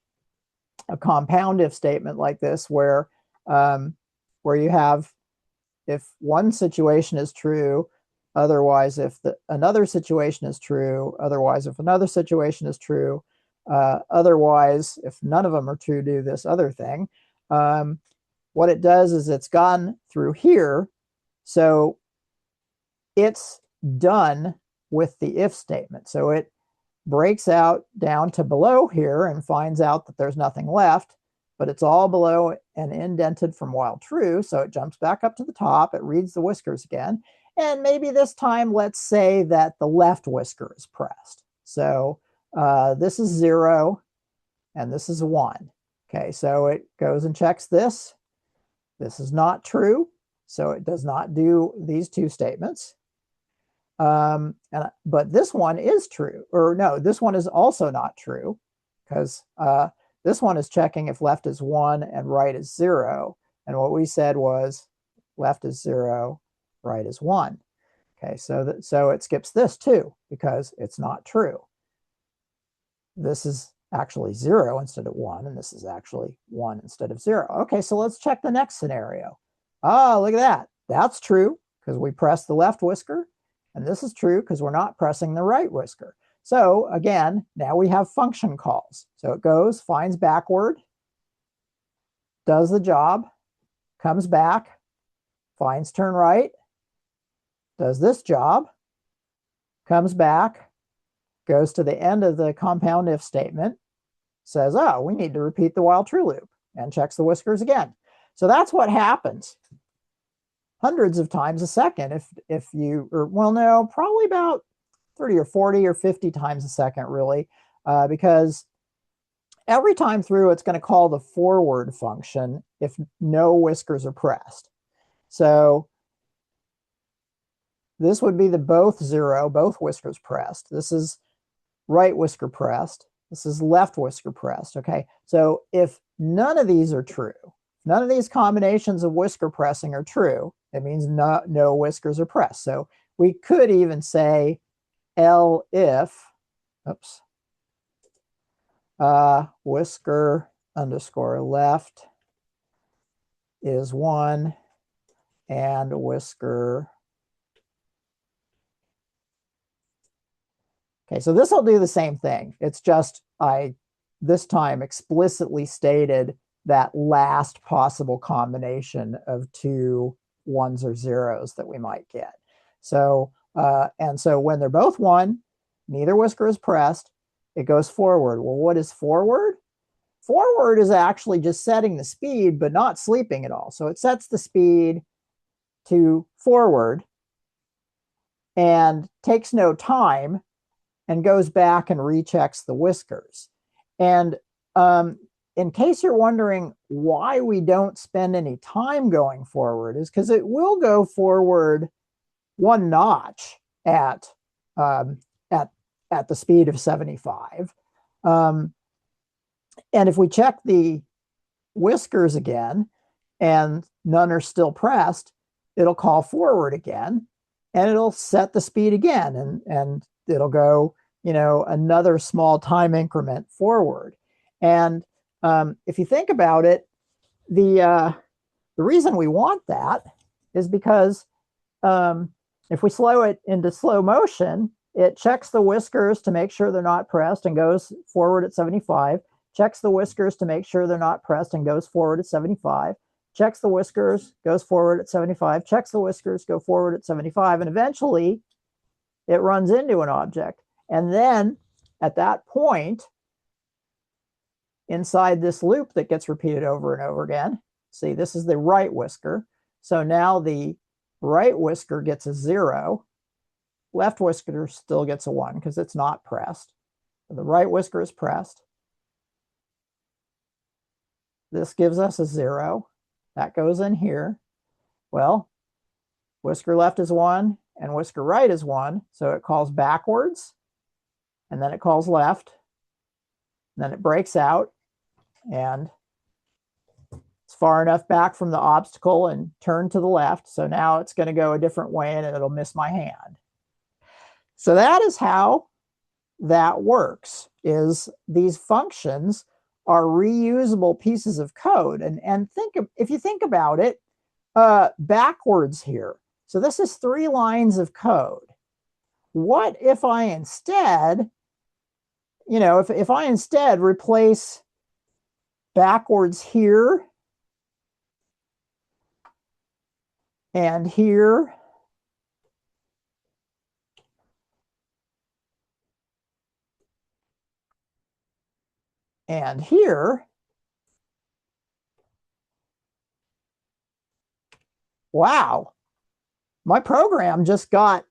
a compound if statement like this where you have if one situation is true, otherwise if another situation is true, otherwise if another situation is true, otherwise if none of them are true, do this other thing. What it does is it's gone through here, so it's done with the if statement. So it breaks out down to below here and finds out that there's nothing left, but it's all below and indented from while true. So it jumps back up to the top. It reads the whiskers again. And maybe this time, let's say that the left whisker is pressed. So this is 0 and this is 1. Okay, so it goes and checks this. This is not true. So it does not do these two statements. But this one is true, or no, this one is also not true, because this one is checking if left is 1 and right is 0. And what we said was left is 0, right is 1. Okay, so it skips this too, because it's not true. This is actually 0 instead of 1, and this is actually 1 instead of 0. Okay, so let's check the next scenario. Oh, look at that. That's true, because we pressed the left whisker. And this is true because we're not pressing the right whisker. So again, now we have function calls. So it goes, finds backward, does the job, comes back, finds turn right, does this job, comes back, goes to the end of the compound if statement, says, oh, we need to repeat the while true loop, and checks the whiskers again. So that's what happens hundreds of times a second if you, or well, no, probably about 30 or 40 or 50 times a second, really, because every time through it's going to call the forward function if no whiskers are pressed. So this would be the both 0, both whiskers pressed. This is right whisker pressed. This is left whisker pressed. Okay, so if none of these are true, none of these combinations of whisker pressing are true, it means no whiskers are pressed. So we could even say L if, oops, whisker underscore left is 1 and whisker. Okay, so this will do the same thing. It's just I this time explicitly stated that last possible combination of two 1s or 0s that we might get. So, and so when they're both 1, neither whisker is pressed, it goes forward. Well, what is forward? Forward is actually just setting the speed, but not sleeping at all. So it sets the speed to forward and takes no time and goes back and rechecks the whiskers. And in case you're wondering why we don't spend any time going forward, is because it will go forward 1 notch at the speed of 75. And if we check the whiskers again and none are still pressed, it'll call forward again and it'll set the speed again, and it'll go, another small time increment forward. And if you think about it, the reason we want that is because if we slow it into slow motion, it checks the whiskers to make sure they're not pressed and goes forward at 75, checks the whiskers to make sure they're not pressed and goes forward at 75, checks the whiskers, goes forward at 75, checks the whiskers, go forward at 75, and eventually it runs into an object. And then at that point, inside this loop that gets repeated over and over again, see, this is the right whisker. So now the right whisker gets a 0. Left whisker still gets a 1 because it's not pressed. The right whisker is pressed. This gives us a 0. That goes in here. Well, whisker left is 1 and whisker right is 1. So it calls backwards and then it calls left. And then it breaks out and it's far enough back from the obstacle and turn to the left. So now it's going to go a different way and it'll miss my hand. So that is how that works, is these functions are reusable pieces of code. And if you think about it, backwards here. So this is 3 lines of code. What if I instead, if I instead replace backwards here and here and here, wow, my program just got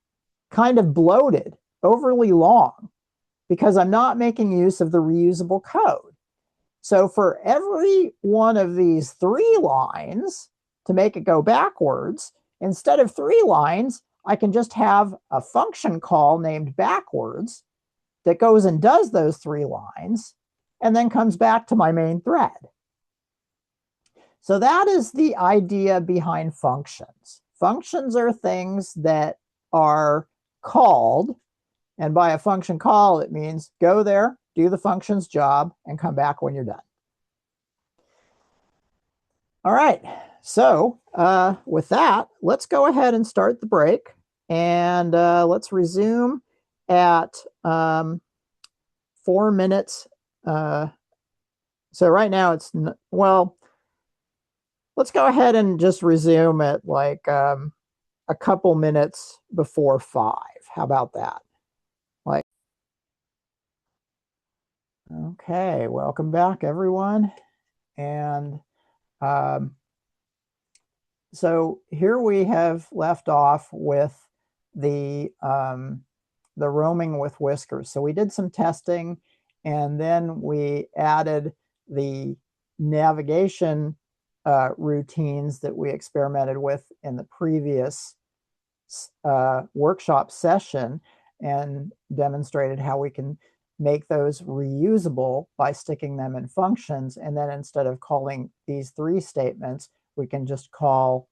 kind of bloated, overly long, because I'm not making use of the reusable code. So for every one of these 3 lines, to make it go backwards, instead of 3 lines, I can just have a function call named backwards that goes and does those 3 lines and then comes back to my main thread. So that is the idea behind functions. Functions are things that are called, and by a function call, it means go there, do the function's job, and come back when you're done. All right, so with that, let's go ahead and start the break, and let's resume at 4 minutes. So right now it's, well, let's go ahead and just resume at like a couple minutes before 5. How about that? Okay, welcome back, everyone. And so here we have left off with the roaming with whiskers. So we did some testing, and then we added the navigation routines that we experimented with in the previous workshop session, and demonstrated how we can make those reusable by sticking them in functions. And then instead of calling these 3 statements, we can just call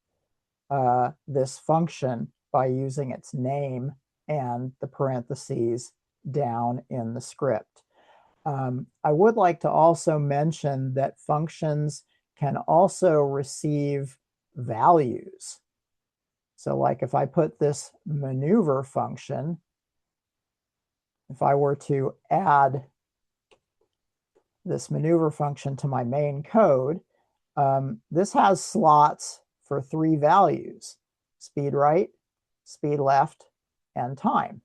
this function by using its name and the parentheses down in the script. I would like to also mention that functions can also receive values. So like if I put this maneuver function, if I were to add this maneuver function to my main code, this has slots for 3 values: speed right, speed left, and time.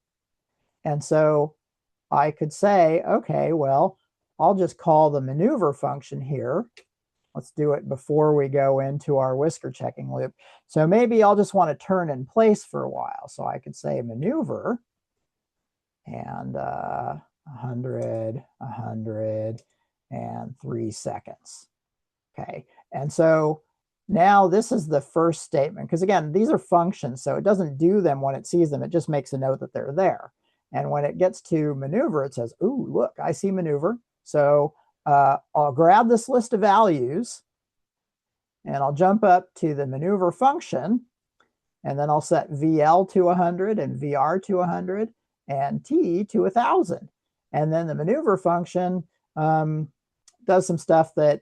And so I could say, okay, well, I'll just call the maneuver function here. Let's do it before we go into our whisker checking loop. So maybe I'll just want to turn in place for a while. So I could say maneuver, and 100, 100, and 3 seconds. Okay, and so now this is the first statement, because again, these are functions, so it doesn't do them when it sees them. It just makes a note that they're there. And when it gets to maneuver, it says, ooh, look, I see maneuver. So I'll grab this list of values, and I'll jump up to the maneuver function, and then I'll set VL to 100 and VR to 100 and T to 1000. And then the maneuver function does some stuff that,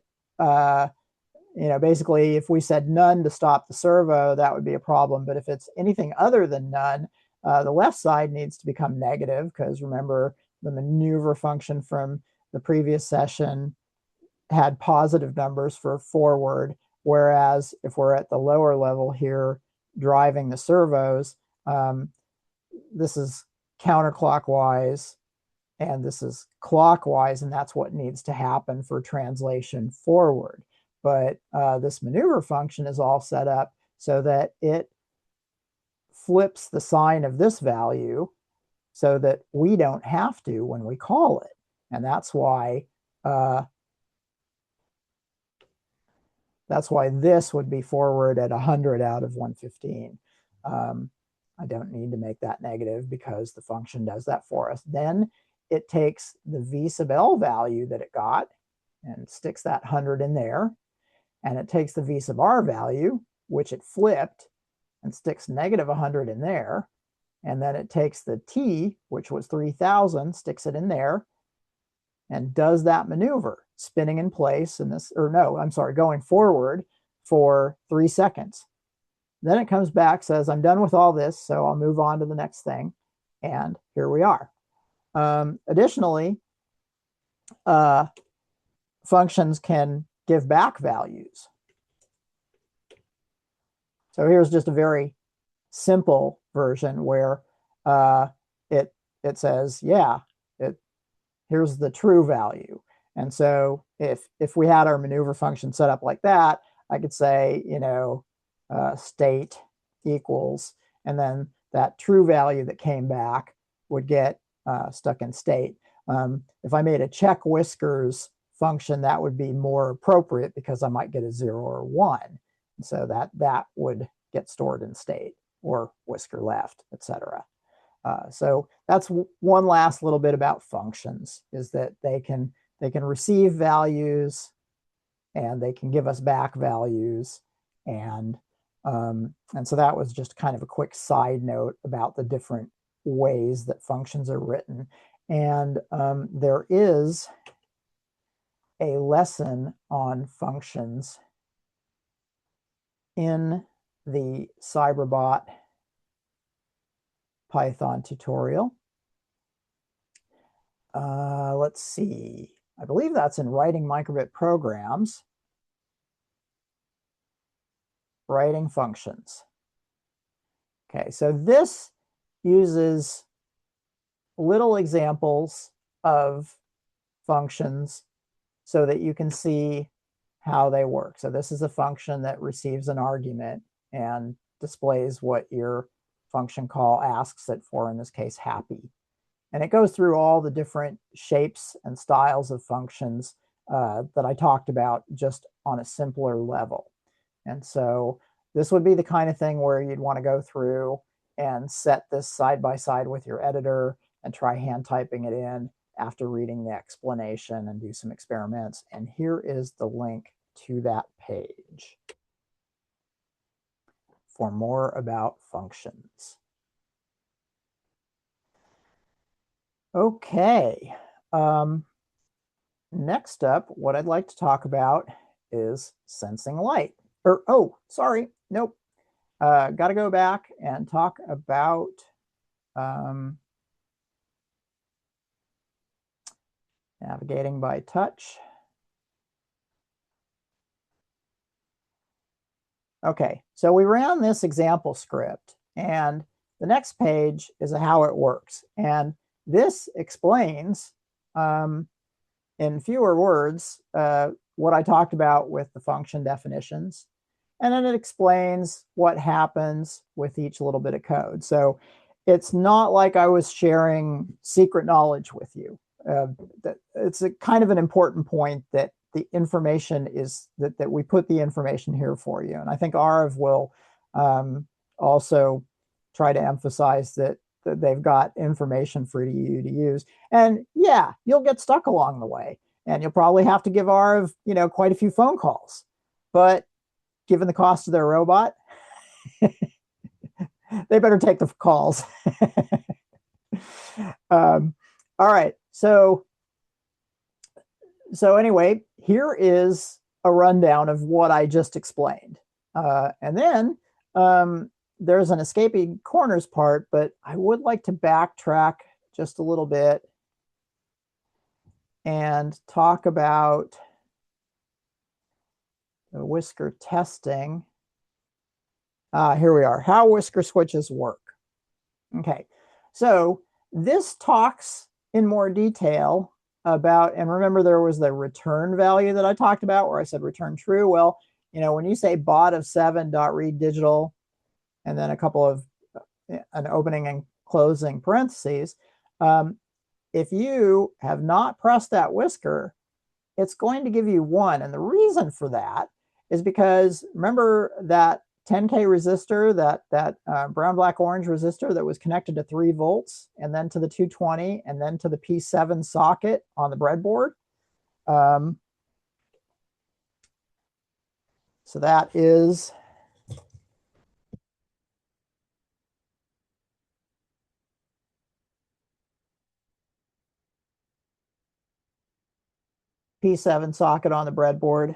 basically if we said none to stop the servo, that would be a problem. But if it's anything other than none, the left side needs to become negative, because remember, the maneuver function from the previous session had positive numbers for forward, whereas if we're at the lower level here driving the servos, this is counterclockwise and this is clockwise, and that's what needs to happen for translation forward. But this maneuver function is all set up so that it flips the sign of this value so that we don't have to when we call it. And that's why this would be forward at 100 out of 115. I don't need to make that negative because the function does that for us. Then it takes the v sub l value that it got and sticks that 100 in there. And it takes the v sub r value, which it flipped, and sticks negative 100 in there. And then it takes the t, which was 3000, sticks it in there. and does that maneuver, spinning in place in this, or no, I'm sorry, going forward for 3 seconds. Then it comes back, says, I'm done with all this, so I'll move on to the next thing. And here we are. Additionally, functions can give back values. So here's just a very simple version where it says, yeah, here's the true value. And so if we had our maneuver function set up like that, I could say, state equals, and then that true value that came back would get stuck in state. If I made a check whiskers function, that would be more appropriate because I might get a 0 or 1. And so that would get stored in state, or whisker left, etc. So that's one last little bit about functions, is that they can receive values and they can give us back values. And so that was just kind of a quick side note about the different ways that functions are written. And there is a lesson on functions in the Cyberbot Python tutorial. Let's see. I believe that's in writing microbit programs. Writing functions. Okay, so this uses little examples of functions so that you can see how they work. So this is a function that receives an argument and displays what your function call asks it for, in this case, happy. And it goes through all the different shapes and styles of functions that I talked about, just on a simpler level. And so this would be the kind of thing where you'd want to go through and set this side by side with your editor and try hand typing it in after reading the explanation and do some experiments. And here is the link to that page for more about functions. Okay. Next up, what I'd like to talk about is sensing light. Oh, sorry, nope. Got to go back and talk about navigating by touch. Okay, so we ran this example script, and the next page is how it works. And this explains, in fewer words, what I talked about with the function definitions. And then it explains what happens with each little bit of code. So it's not like I was sharing secret knowledge with you. It's a kind of an important point that the information is that we put the information here for you. And I think Arv will also try to emphasize that they've got information for you to use. And yeah, you'll get stuck along the way, and you'll probably have to give Arv, quite a few phone calls. But given the cost of their robot, they better take the calls. All right. So anyway, here is a rundown of what I just explained. And then there's an escaping corners part, but I would like to backtrack just a little bit and talk about the whisker testing. Here we are, how whisker switches work. Okay, so this talks in more detail about, and remember there was the return value that I talked about where I said return true. Well, when you say bot of 7.read digital, and then a couple of an opening and closing parentheses, if you have not pressed that whisker, it's going to give you 1. And the reason for that is because, remember that 10K resistor, that brown, black, orange resistor that was connected to 3 volts, and then to the 220, and then to the P7 socket on the breadboard. So that is P7 socket on the breadboard,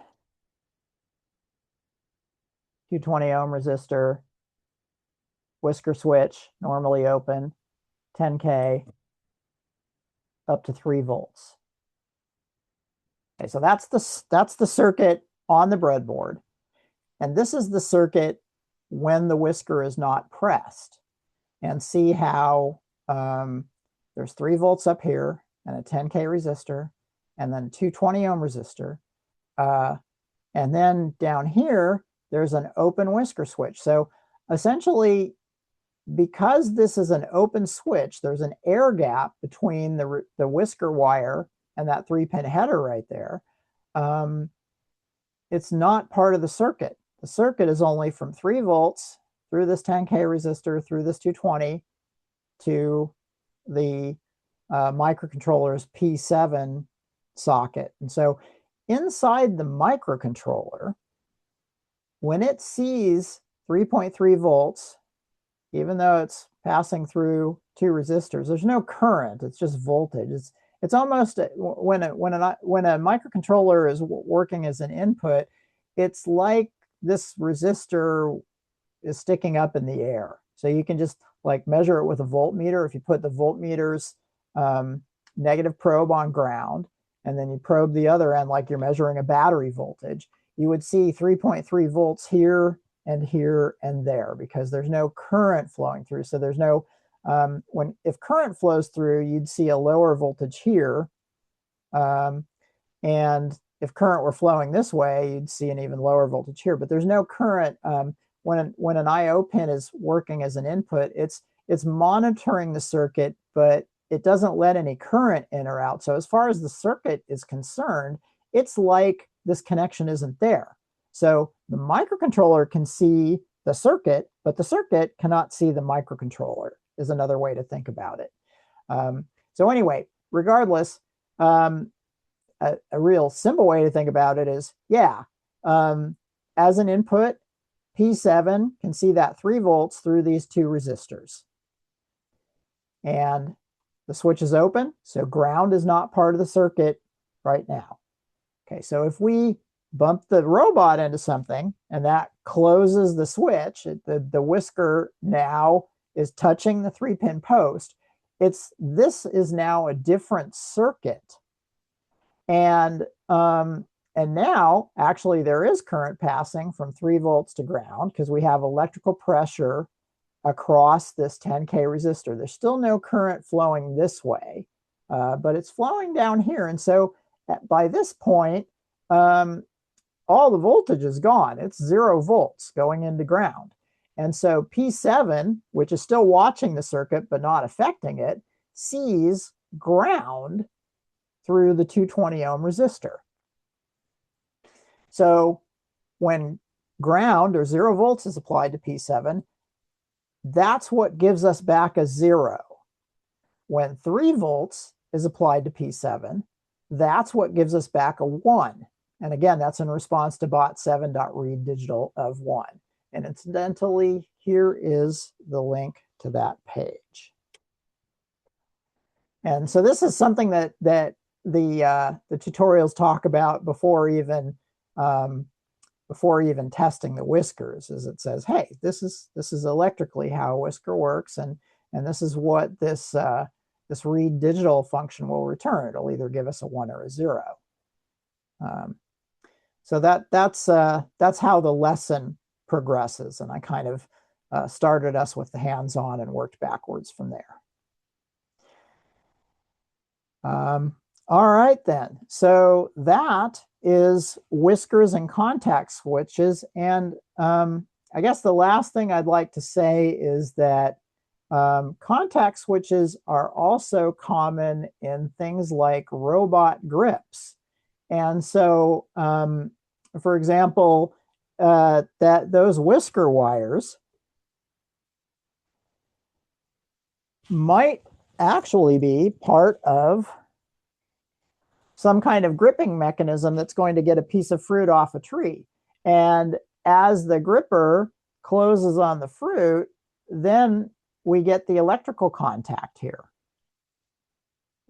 220 ohm resistor, whisker switch, normally open, 10K, up to 3 volts. Okay, so that's the circuit on the breadboard. And this is the circuit when the whisker is not pressed. And see how there's 3 volts up here and a 10K resistor, and then 220 ohm resistor. And then down here, there's an open whisker switch. So essentially, because this is an open switch, there's an air gap between the whisker wire and that 3-pin header right there. It's not part of the circuit. The circuit is only from 3 volts through this 10K resistor, through this 220 to the microcontroller's P7 socket. And so inside the microcontroller, when it sees 3.3 volts, even though it's passing through 2 resistors, there's no current, it's just voltage. It's almost, when a microcontroller is working as an input, it's like this resistor is sticking up in the air. So you can just like measure it with a voltmeter. If you put the voltmeter's negative probe on ground, and then you probe the other end like you're measuring a battery voltage, you would see 3.3 volts here and here and there, because there's no current flowing through. So there's no, if current flows through, you'd see a lower voltage here. And if current were flowing this way, you'd see an even lower voltage here, but there's no current. When an IO pin is working as an input, it's monitoring the circuit, but it doesn't let any current in or out. So as far as the circuit is concerned, it's like this connection isn't there. So the microcontroller can see the circuit, but the circuit cannot see the microcontroller, is another way to think about it. So anyway, regardless, a real simple way to think about it is, as an input, P7 can see that 3 volts through these 2 resistors. And the switch is open, so ground is not part of the circuit right now. Okay, so if we bump the robot into something and that closes the switch, the whisker now is touching the 3-pin post, this is now a different circuit. And now, actually, there is current passing from 3 volts to ground because we have electrical pressure across this 10K resistor. There's still no current flowing this way, but it's flowing down here. And so by this point, all the voltage is gone. It's 0 volts going into ground. And so P7, which is still watching the circuit but not affecting it, sees ground through the 220 ohm resistor. So when ground or 0 volts is applied to P7, that's what gives us back a 0. When 3 volts is applied to P7, that's what gives us back a 1. And again, that's in response to bot7.read digital of 1. And incidentally, here is the link to that page. And so this is something that the tutorials talk about before even testing the whiskers. Is it says, hey, this is electrically how a whisker works, and this is what this read digital function will return. It'll either give us a 1 or a 0. So that's how the lesson progresses, and I kind of started us with the hands-on and worked backwards from there. All right then, so that is whiskers and contact switches. And I guess the last thing I'd like to say is that contact switches are also common in things like robot grips. And so, for example, those whisker wires might actually be part of some kind of gripping mechanism that's going to get a piece of fruit off a tree. And as the gripper closes on the fruit, then we get the electrical contact here.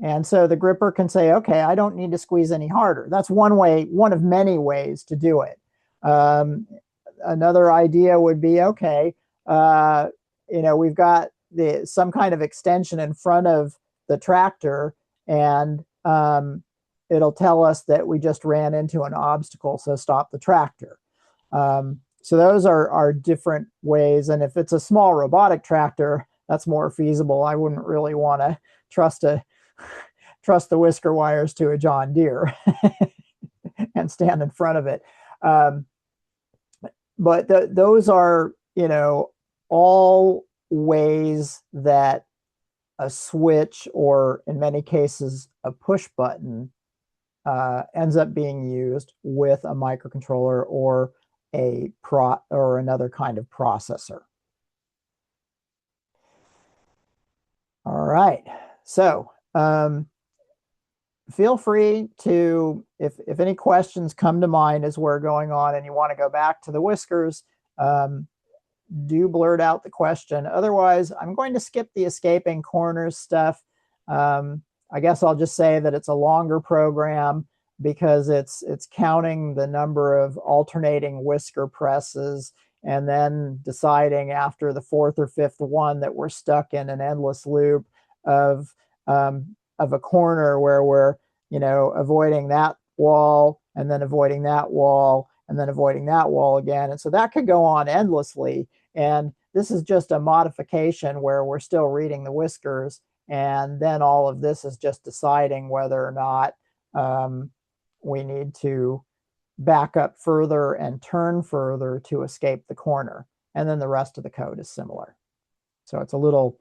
And so the gripper can say, okay, I don't need to squeeze any harder. That's one way, one of many ways to do it. Another idea would be, okay, we've got some kind of extension in front of the tractor, and it'll tell us that we just ran into an obstacle, so stop the tractor. So those are different ways. And if it's a small robotic tractor, that's more feasible. I wouldn't really want to trust the whisker wires to a John Deere and stand in front of it. But those are, all ways that a switch, or in many cases a push button, ends up being used with a microcontroller or or another kind of processor. All right, so feel free to, if any questions come to mind as we're going on and you want to go back to the whiskers, do blurt out the question. Otherwise, I'm going to skip the escaping corners stuff. I guess I'll just say that it's a longer program because it's counting the number of alternating whisker presses and then deciding after the fourth or fifth one that we're stuck in an endless loop of a corner where we're, avoiding that wall and then avoiding that wall and then avoiding that wall again. And so that could go on endlessly. And this is just a modification where we're still reading the whiskers. And then all of this is just deciding whether or not we need to back up further and turn further to escape the corner. And then the rest of the code is similar. So it's a little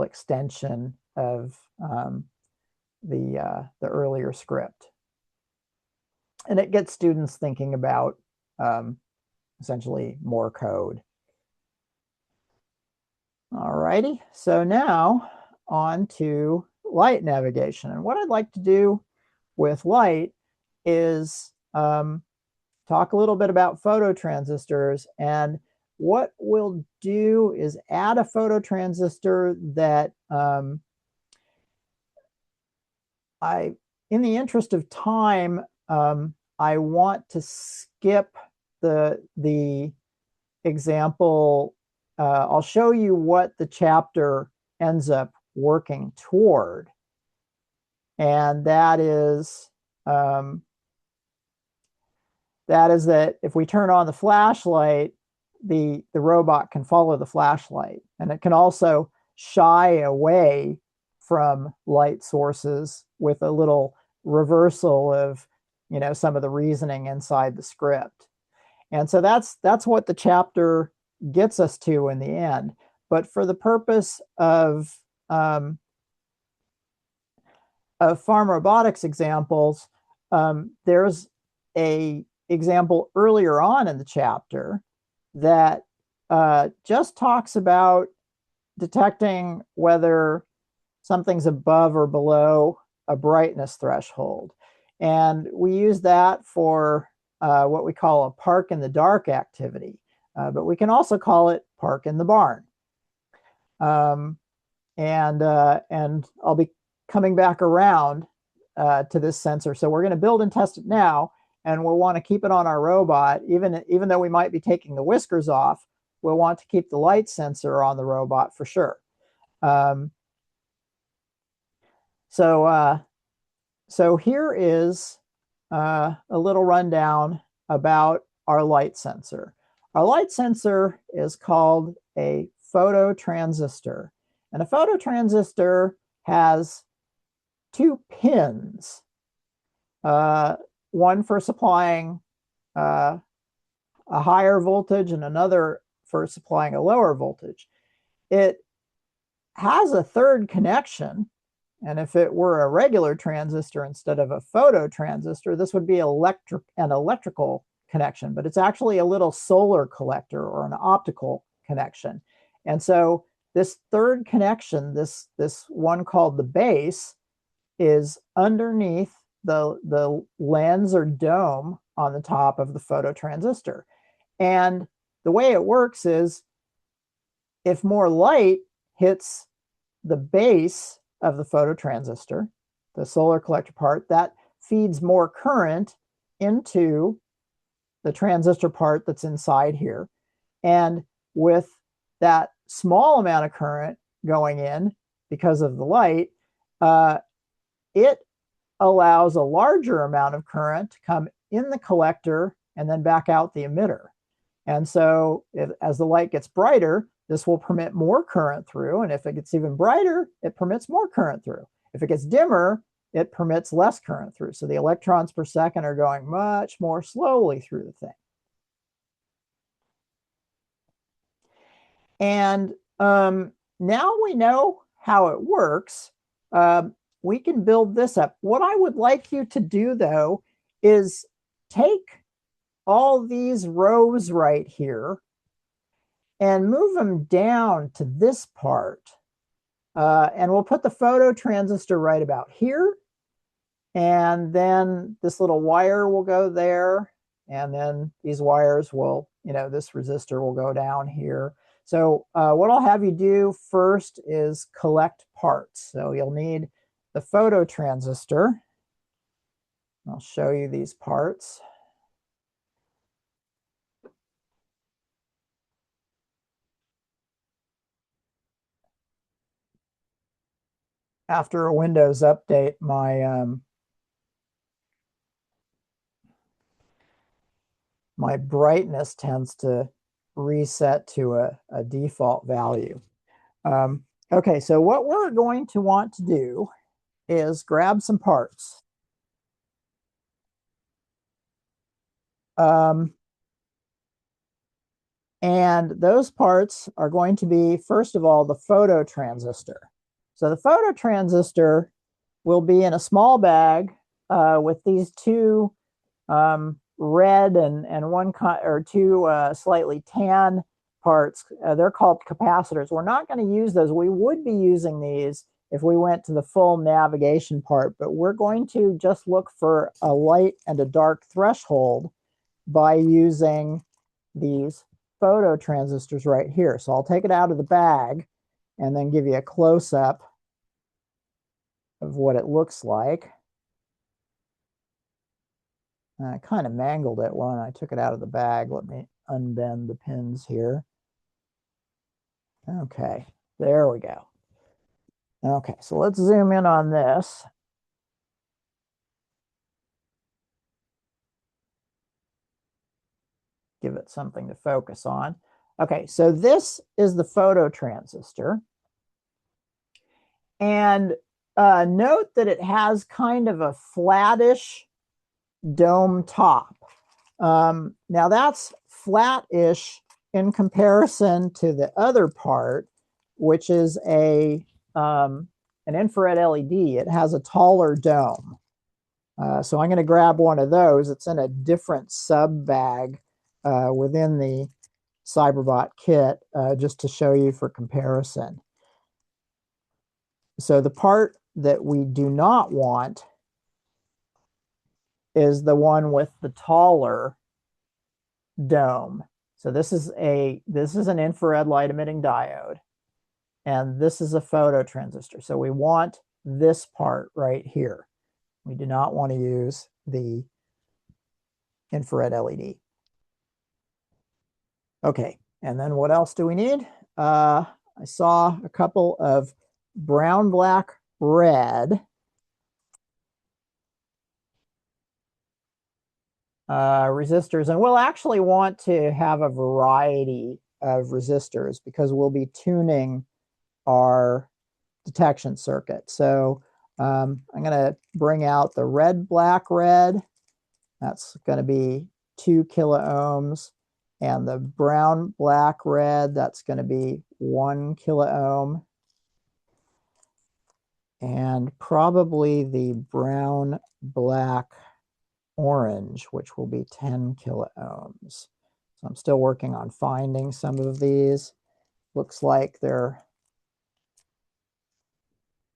extension of the earlier script. And it gets students thinking about essentially more code. All righty, so now on to light navigation. And what I'd like to do with light is talk a little bit about phototransistors. And what we'll do is add a phototransistor that in the interest of time, I want to skip the example. I'll show you what the chapter ends up working toward. And that is that if we turn on the flashlight, the robot can follow the flashlight. And it can also shy away from light sources with a little reversal of, some of the reasoning inside the script. And so that's what the chapter gets us to in the end. But for the purpose of farm robotics examples, there's a example earlier on in the chapter that just talks about detecting whether something's above or below a brightness threshold. And we use that for what we call a park in the dark activity, but we can also call it park in the barn. And I'll be coming back around to this sensor. So we're going to build and test it now, and we'll want to keep it on our robot, even though we might be taking the whiskers off. We'll want to keep the light sensor on the robot for sure. So here is a little rundown about our light sensor. Our light sensor is called a phototransistor. And a phototransistor has two pins, one for supplying a higher voltage and another for supplying a lower voltage. It has a third connection. And if it were a regular transistor instead of a phototransistor, this would be an electrical connection, but it's actually a little solar collector or an optical connection. And so this third connection, this one called the base, is underneath the lens or dome on the top of the phototransistor. And the way it works is if more light hits the base of the phototransistor, the solar collector part, that feeds more current into the transistor part that's inside here. And with that small amount of current going in because of the light, it allows a larger amount of current to come in the collector and then back out the emitter. And so as the light gets brighter, this will permit more current through. And if it gets even brighter, it permits more current through. If it gets dimmer, it permits less current through. So the electrons per second are going much more slowly through the thing. And now we know how it works. We can build this up. What I would like you to do, though, is take all these rows right here and move them down to this part. And we'll put the phototransistor right about here. And then this little wire will go there. And then these wires will, this resistor will go down here. So what I'll have you do first is collect parts. So you'll need the phototransistor. I'll show you these parts. After a Windows update, my brightness tends to reset to a default value. Okay, so what we're going to want to do is grab some parts. And those parts are going to be, first of all, the phototransistor. So the phototransistor will be in a small bag with these two red and two slightly tan parts. They're called capacitors. We're not going to use those. We would be using these if we went to the full navigation part, but we're going to just look for a light and a dark threshold by using these phototransistors right here. So I'll take it out of the bag and then give you a close-up of what it looks like. I kind of mangled it when I took it out of the bag. Let me unbend the pins here. Okay, there we go. Okay, so let's zoom in on this. Give it something to focus on. Okay, so this is the phototransistor. And note that it has kind of a flattish dome top. Now that's flat-ish in comparison to the other part, which is an infrared LED. It has a taller dome. So I'm going to grab one of those. It's in a different sub bag within the Cyberbot kit, just to show you for comparison. So the part that we do not want is the one with the taller dome. So this is an infrared light emitting diode, and this is a phototransistor. So we want this part right here. We do not want to use the infrared LED. Okay, and then what else do we need? I saw a couple of brown, black, red resistors, and we'll actually want to have a variety of resistors because we'll be tuning our detection circuit. So I'm going to bring out the red, black, red. That's going to be 2 kilo ohms. And the brown, black, red, that's going to be 1 kilo ohm. And probably the brown, black, orange, which will be 10 kilo ohms. So I'm still working on finding some of these. Looks like our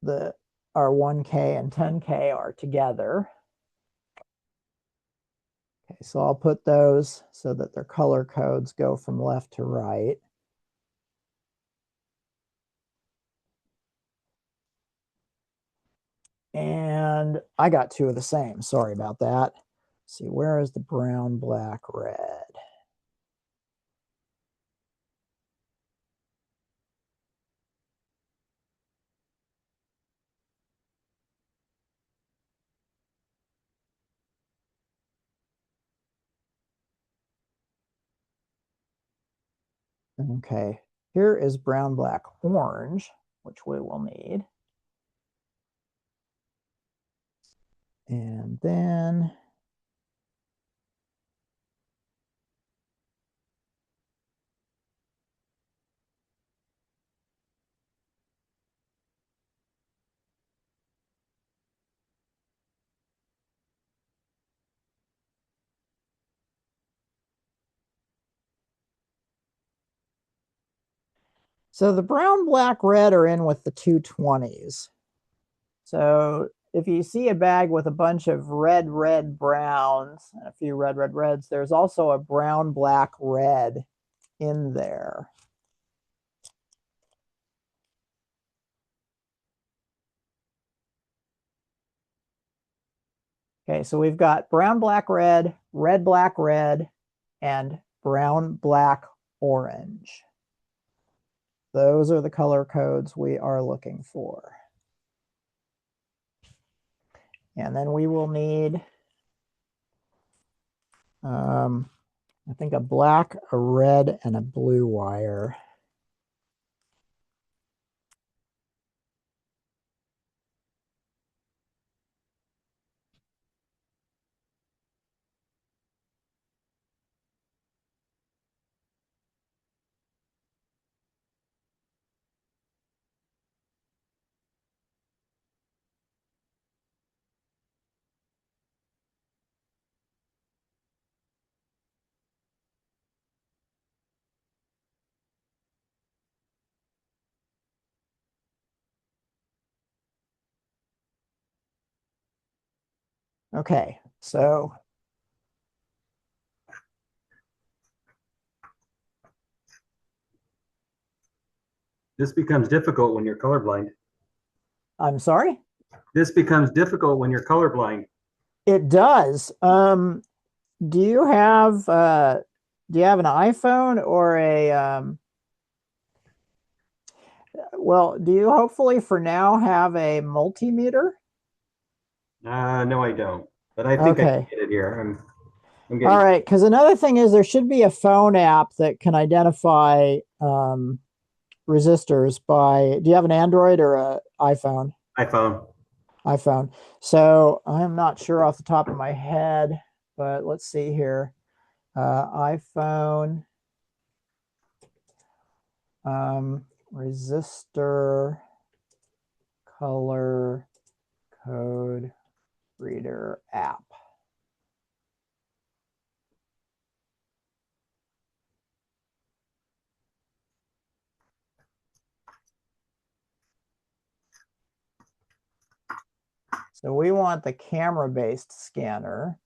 1K and 10K are together. Okay, so I'll put those so that their color codes go from left to right. And I got two of the same. Sorry about that. Let's see, where is the brown, black, red? Okay, here is brown, black, orange, which we will need. And then so the brown, black, red are in with the 220s. So if you see a bag with a bunch of red, red, browns, and a few red, red, reds, there's also a brown, black, red in there. Okay, so we've got brown, black, red, black, red, and brown, black, orange. Those are the color codes we are looking for. And then we will need, I think, a black, a red, and a blue wire. Okay, so This becomes difficult when you're colorblind. I'm sorry? This becomes difficult when you're colorblind. It does. Do you have an iPhone or a well, do you hopefully for now have a multimeter? No, I don't. But I think I can Okay. get it here. I'm All getting right, because another thing is there should be a phone app that can identify resistors by, do you have an Android or a iPhone? iPhone. iPhone. So I'm not sure off the top of my head, but let's see here. iPhone resistor color code reader app. So we want the camera-based scanner.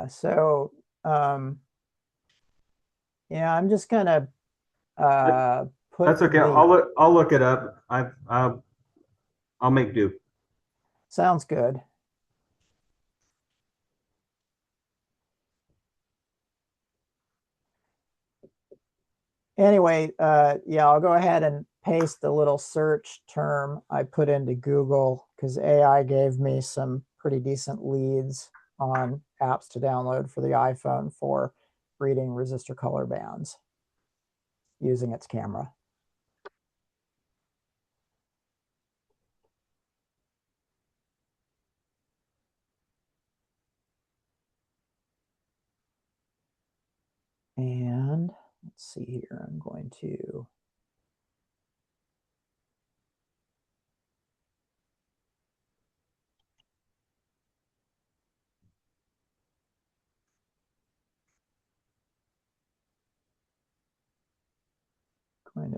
So yeah, I'm just gonna put That's okay. the, I'll look it up. I'll make do. sounds good. Anyway, yeah, I'll go ahead and paste the little search term I put into Google because AI gave me some pretty decent leads on apps to download for the iPhone for reading resistor color bands using its camera. And let's see here, I'm going to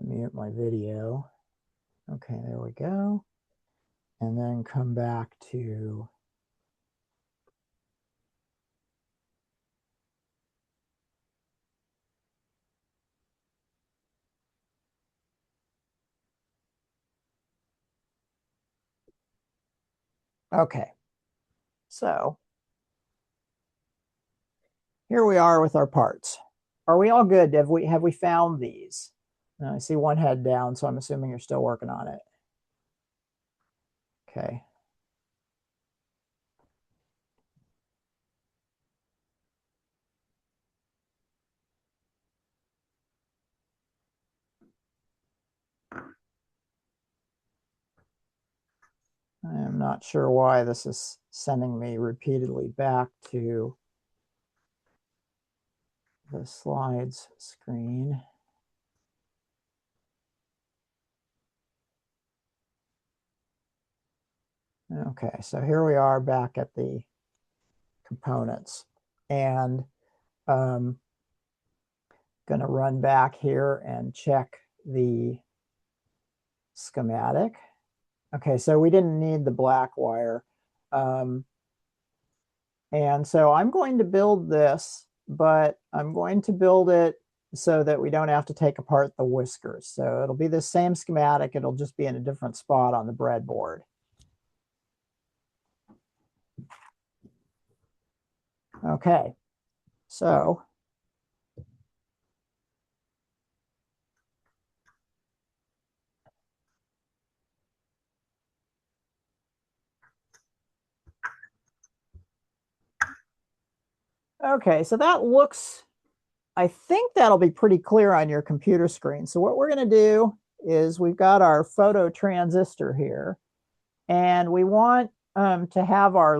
mute my video. Okay, there we go. And then come back to okay. So here we are with our parts. Are we all good? Have we found these? I see one head down, so I'm assuming you're still working on it. Okay. I'm not sure why this is sending me repeatedly back to the slides screen. Okay, so here we are back at the components, and going to run back here and check the schematic. Okay, so we didn't need the black wire. And so I'm going to build this, but I'm going to build it so that we don't have to take apart the whiskers. So it'll be the same schematic, it'll just be in a different spot on the breadboard. Okay, so okay, so that looks, I think that'll be pretty clear on your computer screen. So what we're going to do is we've got our photo transistor here, and we want to have our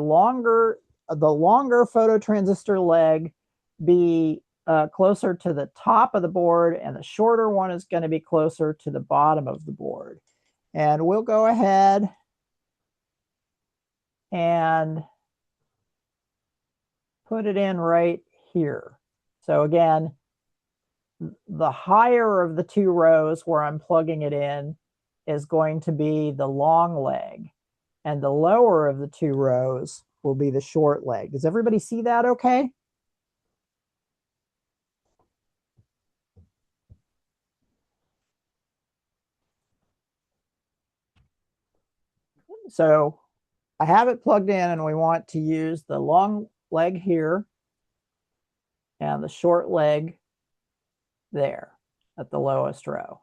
the longer photo transistor leg be closer to the top of the board, and the shorter one is going to be closer to the bottom of the board. And we'll go ahead and put it in right here. So again, the higher of the two rows where I'm plugging it in is going to be the long leg, and the lower of the two rows will be the short leg. Does everybody see that okay? So I have it plugged in, and we want to use the long leg here and the short leg there at the lowest row.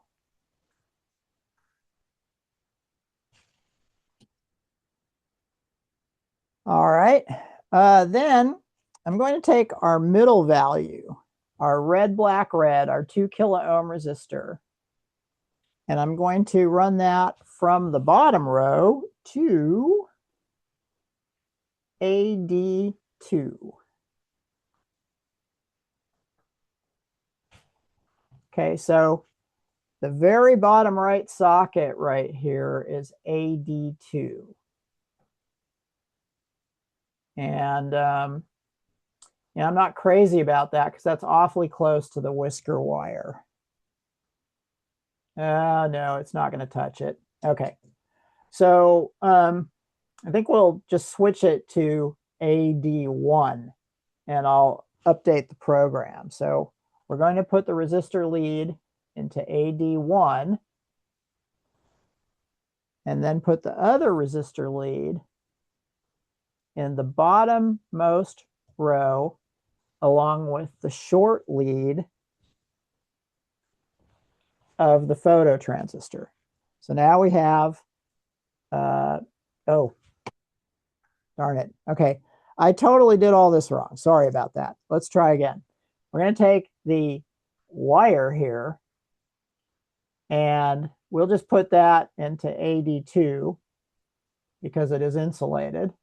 All right, then I'm going to take our middle value, our red, black, red, our 2 kilo ohm resistor, and I'm going to run that from the bottom row to AD2. Okay, so the very bottom right socket right here is AD2. And yeah, I'm not crazy about that because that's awfully close to the whisker wire. No, it's not going to touch it. Okay, so I think we'll just switch it to AD1, and I'll update the program. So we're going to put the resistor lead into AD1, and then put the other resistor lead in the bottommost row along with the short lead of the photo transistor. So now we have, oh, darn it. Okay, I totally did all this wrong. Sorry about that. Let's try again. We're going to take the wire here, and we'll just put that into AD2 because it is insulated.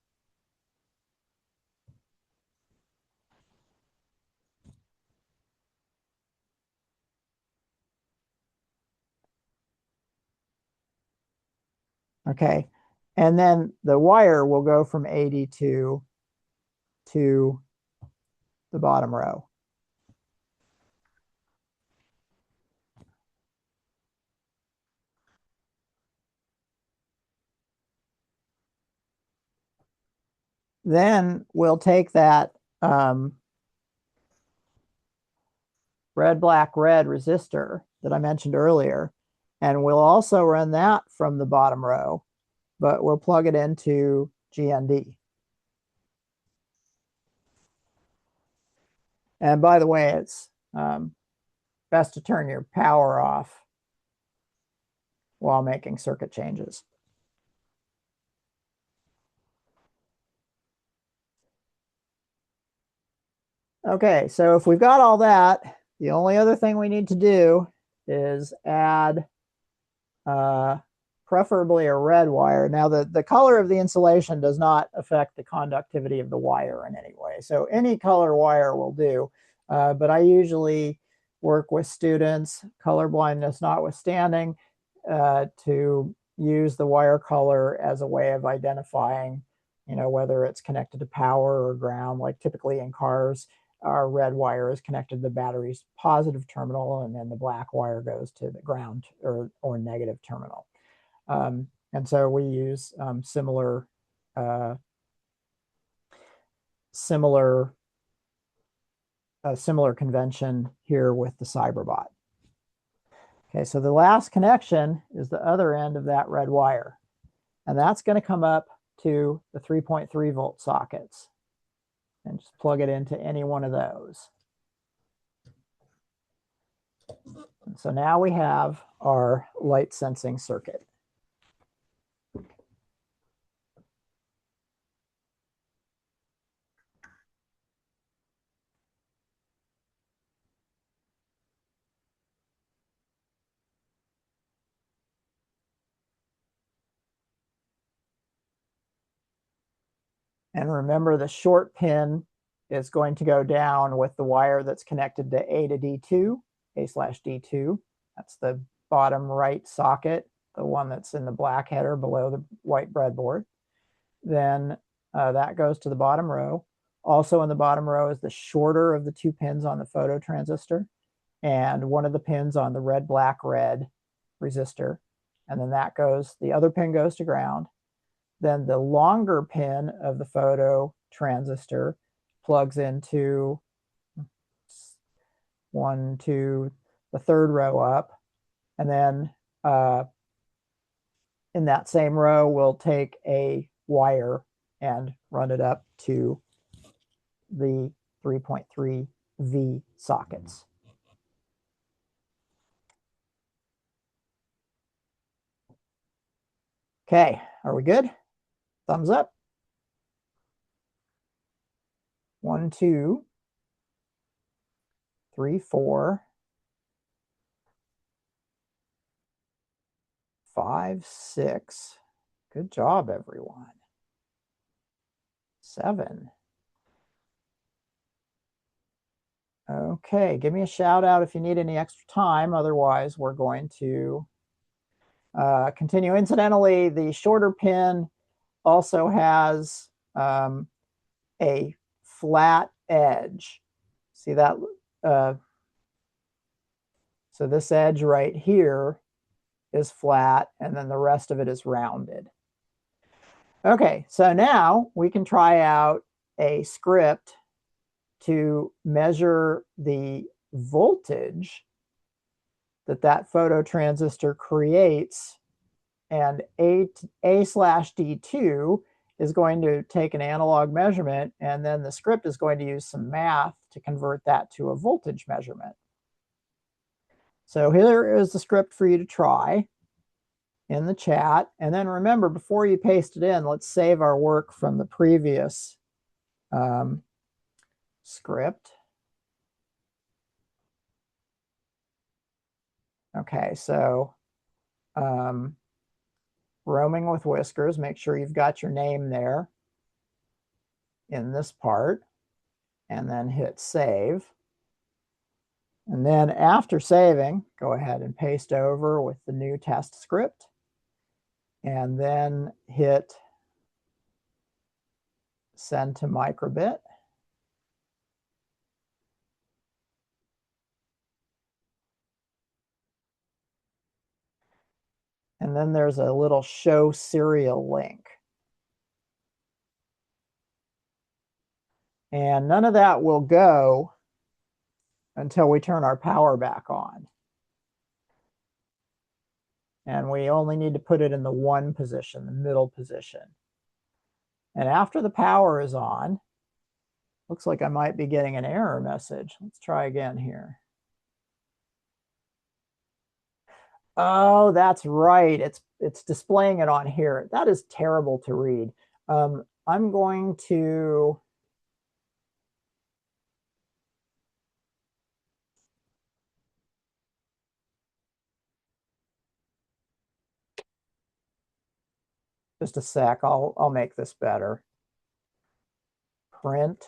Okay, and then the wire will go from AD2 to the bottom row. Then we'll take that red, black, red resistor that I mentioned earlier, and we'll also run that from the bottom row, but we'll plug it into GND. And by the way, it's best to turn your power off while making circuit changes. Okay, so if we've got all that, the only other thing we need to do is add preferably a red wire. Now, the color of the insulation does not affect the conductivity of the wire in any way. So any color wire will do, but I usually work with students, color blindness notwithstanding, to use the wire color as a way of identifying, whether it's connected to power or ground. Like typically in cars, our red wire is connected to the battery's positive terminal, and then the black wire goes to the ground or negative terminal. And so we use similar convention here with the Cyberbot. Okay, so the last connection is the other end of that red wire, and that's going to come up to the 3.3 volt sockets, and just plug it into any one of those. And so now we have our light sensing circuit. And remember, the short pin is going to go down with the wire that's connected to A to D2, A/D2. That's the bottom right socket, the one that's in the black header below the white breadboard. Then that goes to the bottom row. Also in the bottom row is the shorter of the two pins on the photo transistor, and one of the pins on the red, black, red resistor. And then that goes, the other pin goes to ground. Then the longer pin of the photo transistor plugs into the third row up. And then in that same row, we'll take a wire and run it up to the 3.3 V sockets. Okay, are we good? Thumbs up. 1, 2, 3, 4, 5, 6. Good job, everyone. 7. Okay, give me a shout out if you need any extra time. Otherwise, we're going to continue. Incidentally, the shorter pin also has a flat edge. See that? So this edge right here is flat, and then the rest of it is rounded. Okay, so now we can try out a script to measure the voltage that photo transistor creates, and A/D2 is going to take an analog measurement, and then the script is going to use some math to convert that to a voltage measurement. So here is the script for you to try in the chat. And then remember, before you paste it in, let's save our work from the previous script. Okay, so roaming with whiskers, make sure you've got your name there in this part, and then hit save. And then after saving, go ahead and paste over with the new test script, and then hit send to microbit. And then there's a little show serial link. And none of that will go until we turn our power back on. And we only need to put it in the 1 position, the middle position. And after the power is on, looks like I might be getting an error message. Let's try again here. Oh, that's right. It's displaying it on here. That is terrible to read. I'm going to just a sec. I'll make this better. Print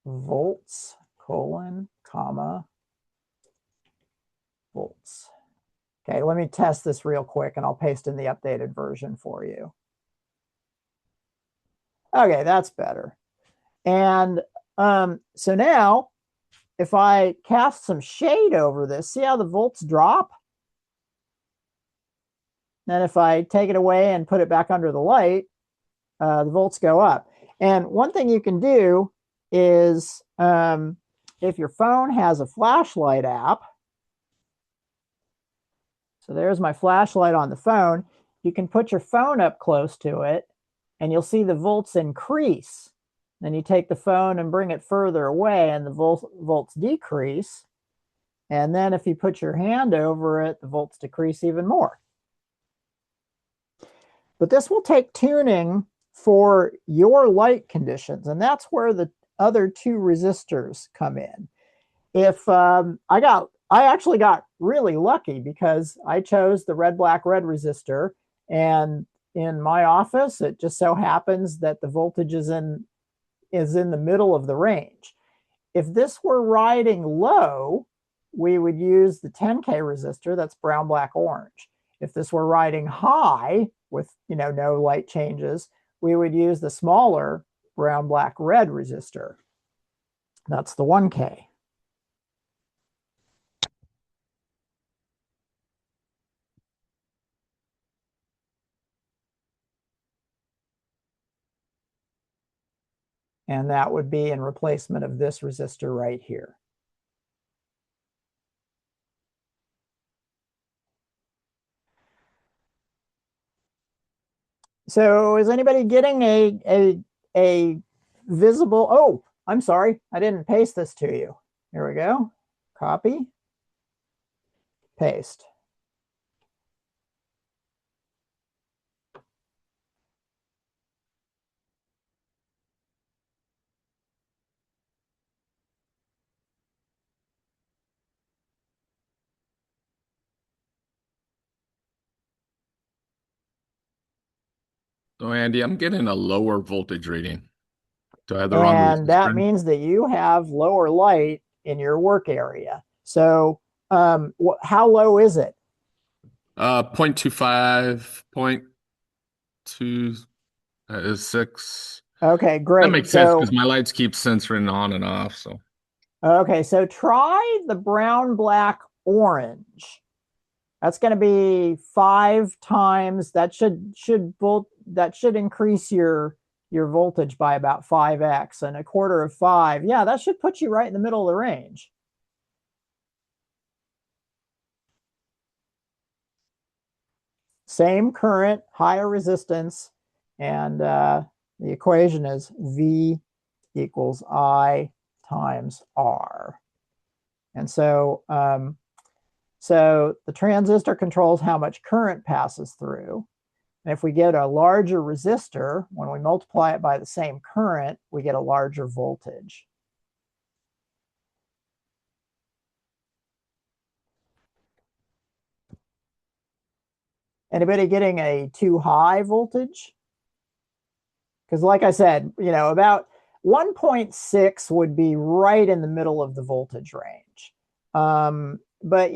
volts, colon, comma, volts. Okay, let me test this real quick and I'll paste in the updated version for you. Okay, that's better. And so now if I cast some shade over this, see how the volts drop? Then if I take it away and put it back under the light, the volts go up. And one thing you can do is if your phone has a flashlight app, so there's my flashlight on the phone, you can put your phone up close to it and you'll see the volts increase. Then you take the phone and bring it further away and the volts decrease. And then if you put your hand over it, the volts decrease even more. But this will take tuning for your light conditions, and that's where the other 2 resistors come in. If I actually got really lucky because I chose the red, black, red resistor, and in my office, it just so happens that the voltage is in the middle of the range. If this were riding low, we would use the 10K resistor, that's brown, black, orange. If this were riding high with no light changes, we would use the smaller brown, black, red resistor. That's the 1K. And that would be in replacement of this resistor right here. So is anybody getting a visible, oh, I'm sorry, I didn't paste this to you. Here we go. Copy, paste. So Andy, I'm getting a lower voltage reading. Do I have the wrong And that resistor? means that you have lower light in your work area. So how low is it? 0.25, 0.26. Okay, great. That makes sense because my lights keep censoring on and off. So okay, so try the brown, black, orange. That's going to be 5 times. That should increase your voltage by about 5x, and 1/4 of 5. Yeah, that should put you right in the middle of the range. Same current, higher resistance, and the equation is V equals I times R. And so so the transistor controls how much current passes through. And if we get a larger resistor, when we multiply it by the same current, we get a larger voltage. Anybody getting a too high voltage? Because like I said, about 1.6 would be right in the middle of the voltage range. But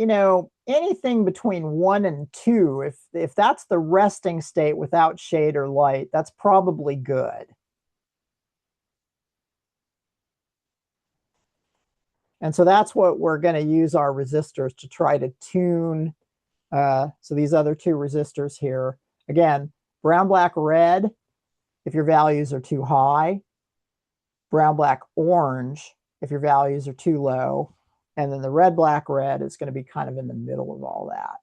anything between 1 and 2, if that's the resting state without shade or light, that's probably good. And so that's what we're going to use our resistors to try to tune. So these other 2 resistors here, again, brown, black, red. if your values are too high, brown, black, orange if your values are too low, and then the red, black, red is going to be kind of in the middle of all that.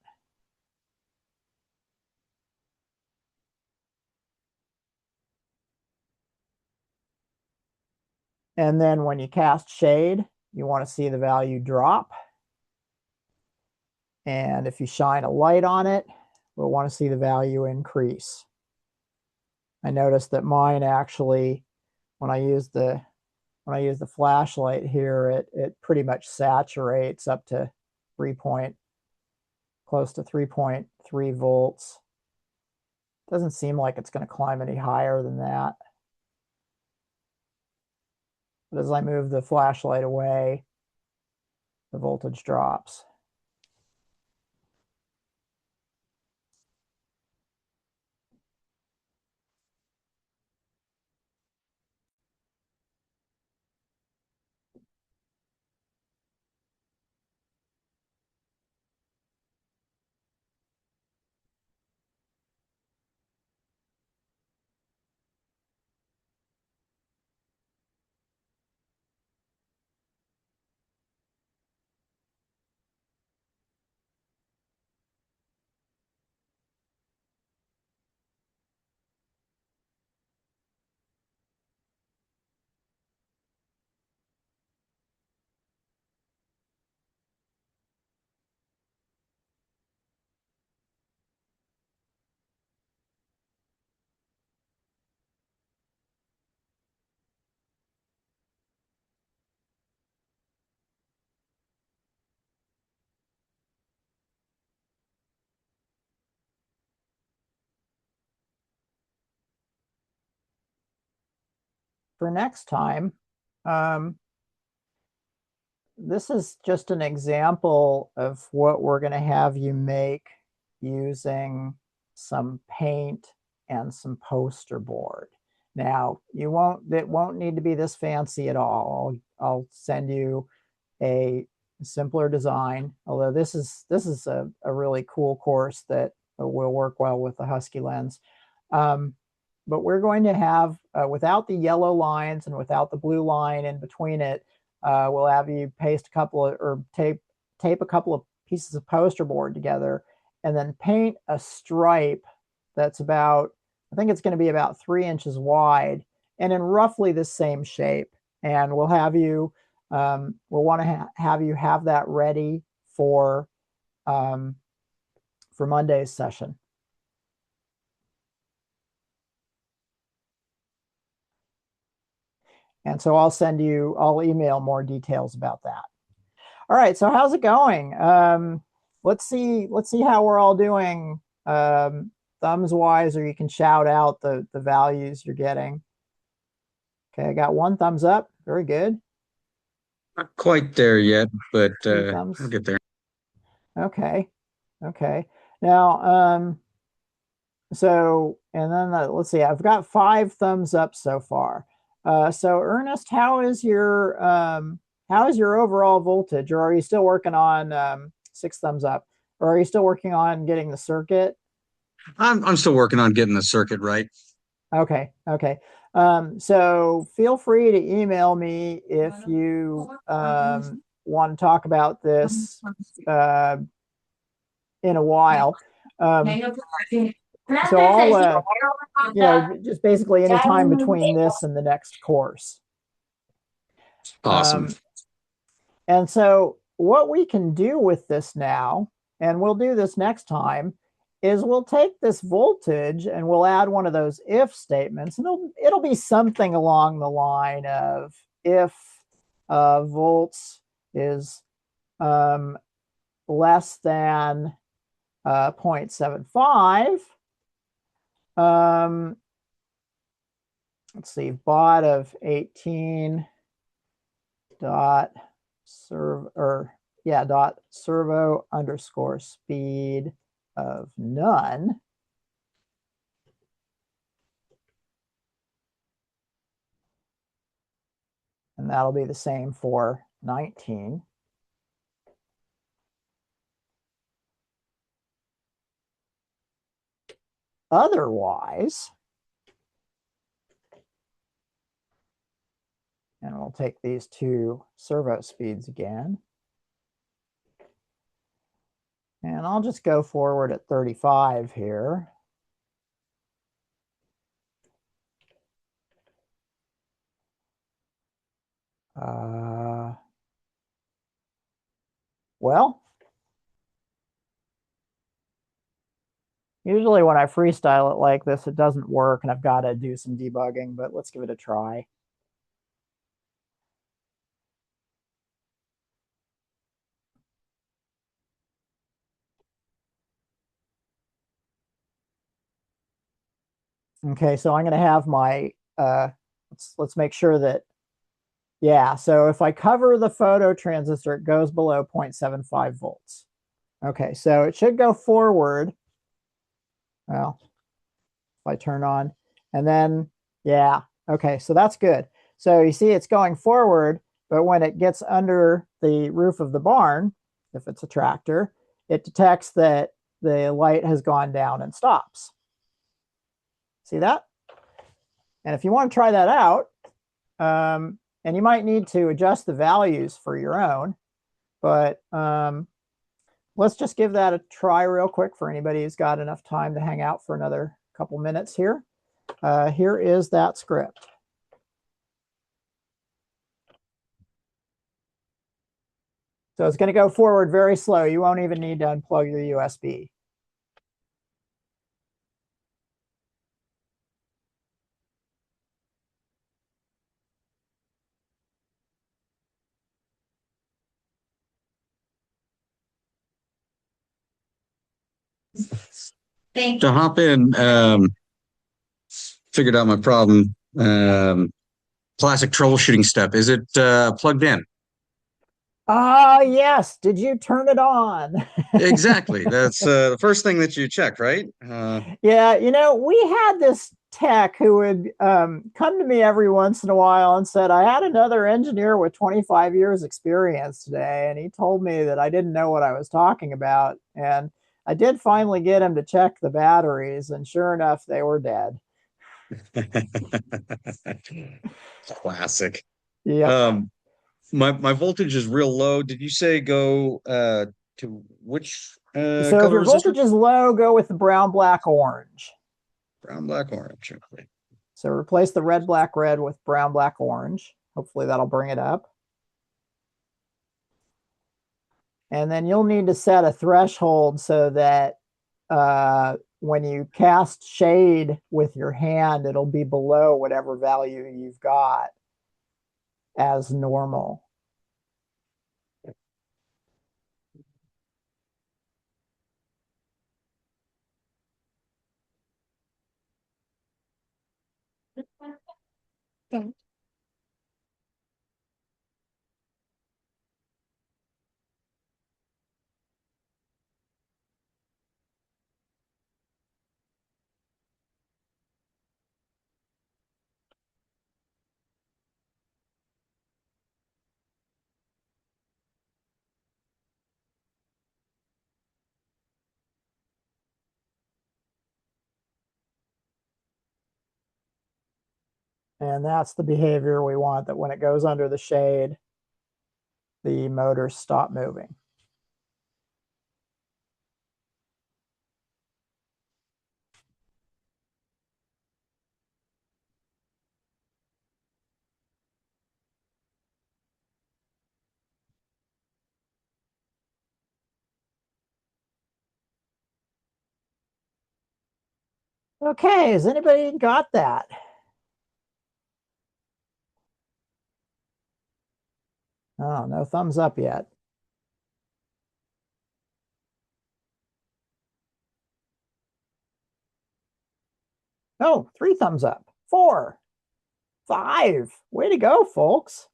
And then when you cast shade, you want to see the value drop. And if you shine a light on it, we'll want to see the value increase. I noticed that mine actually, when I use the flashlight here, it pretty much saturates up to close to 3.3 volts. Doesn't seem like it's going to climb any higher than that. But as I move the flashlight away, the voltage drops. For next time, this is just an example of what we're going to have you make using some paint and some poster board. Now, it won't need to be this fancy at all. I'll send you a simpler design, although this is a really cool course that will work well with the Husky lens. But we're going to have, without the yellow lines and without the blue line in between it, we'll have you paste a couple of, or tape a couple of pieces of poster board together and then paint a stripe that's about, I think it's going to be about 3 inches wide and in roughly the same shape. And we'll have you, we'll want to have you have that ready for Monday's session. And so I'll email more details about that. All right, so how's it going? Let's see how we're all doing thumbs wise, or you can shout out the values you're getting. Okay, I got 1 thumbs up. Very good. Not quite there yet, but 2 thumbs. I'll get there. Okay. Now, so, and then let's see, I've got 5 thumbs up so far. So Ernest, how is your overall voltage, or are you still working on 6 thumbs up, or are you still working on getting the circuit? I'm still working on getting the circuit right. Okay. So feel free to email me if you want to talk about this in a while. So I'll, just basically any time between this and the next course. Awesome. And so what we can do with this now, and we'll do this next time, is we'll take this voltage and we'll add one of those if statements, and it'll be something along the line of if volts is less than 0.75, let's see, baud of 18 dot servo underscore speed of none. And that'll be the same for 19. Otherwise, And we'll take these two servo speeds again. And I'll just go forward at 35 here. Well, usually when I freestyle it like this, it doesn't work and I've got to do some debugging, but let's give it a try. Okay, so I'm going to have my, let's make sure that, yeah, so if I cover the photo transistor, it goes below 0.75 volts. Okay, so it should go forward. Well, if I turn on, and then, yeah, okay, so that's good. So you see it's going forward, but when it gets under the roof of the barn, if it's a tractor, it detects that the light has gone down and stops. See that? And if you want to try that out, and you might need to adjust the values for your own, but let's just give that a try real quick for anybody who's got enough time to hang out for another couple minutes here. Here is that script. So it's going to go forward very slow. You won't even need to unplug your USB. To hop in, figured out my problem. Classic troubleshooting step. Is it plugged in? Ah, yes. Did you turn it on? Exactly. That's the first thing that you check, right? Yeah, you know, we had this tech who would come to me every once in a while and said, I had another engineer with 25 years experience today, and he told me that I didn't know what I was talking about. And I did finally get him to check the batteries, and sure enough, they were dead. Classic. Yeah. My voltage is real low. Did you say go to which So if color your resistor? voltage is low, go with the brown, black, orange. Brown, black, orange. Okay. So replace the red, black, red with brown, black, orange. Hopefully that'll bring it up. And then you'll need to set a threshold so that when you cast shade with your hand, it'll be below whatever value you've got as normal. And that's the behavior we want, that when it goes under the shade, the motors stop moving. Okay, has anybody got that? Oh, no thumbs up yet. Oh, 3 thumbs up. 4, 5. Way to go, folks.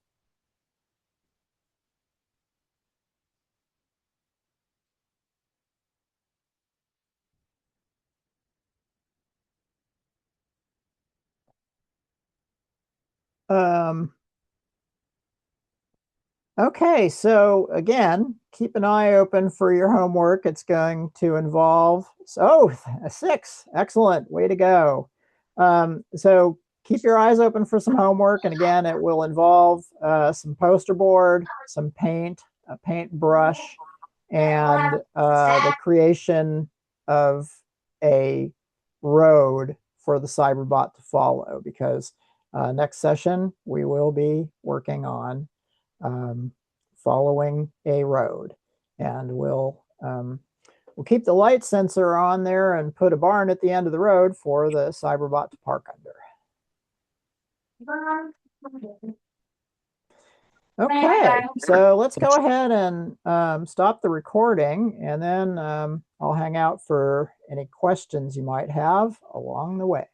Um, okay, so again, keep an eye open for your homework. It's going to involve, a 6. Excellent. Way to go. So keep your eyes open for some homework. And again, it will involve some poster board, some paint, a paintbrush, and the creation of a road for the Cyberbot to follow, because next session we will be working on following a road, and we'll keep the light sensor on there and put a barn at the end of the road for the Cyberbot to park under. Okay, so let's go ahead and stop the recording, and then I'll hang out for any questions you might have along the way.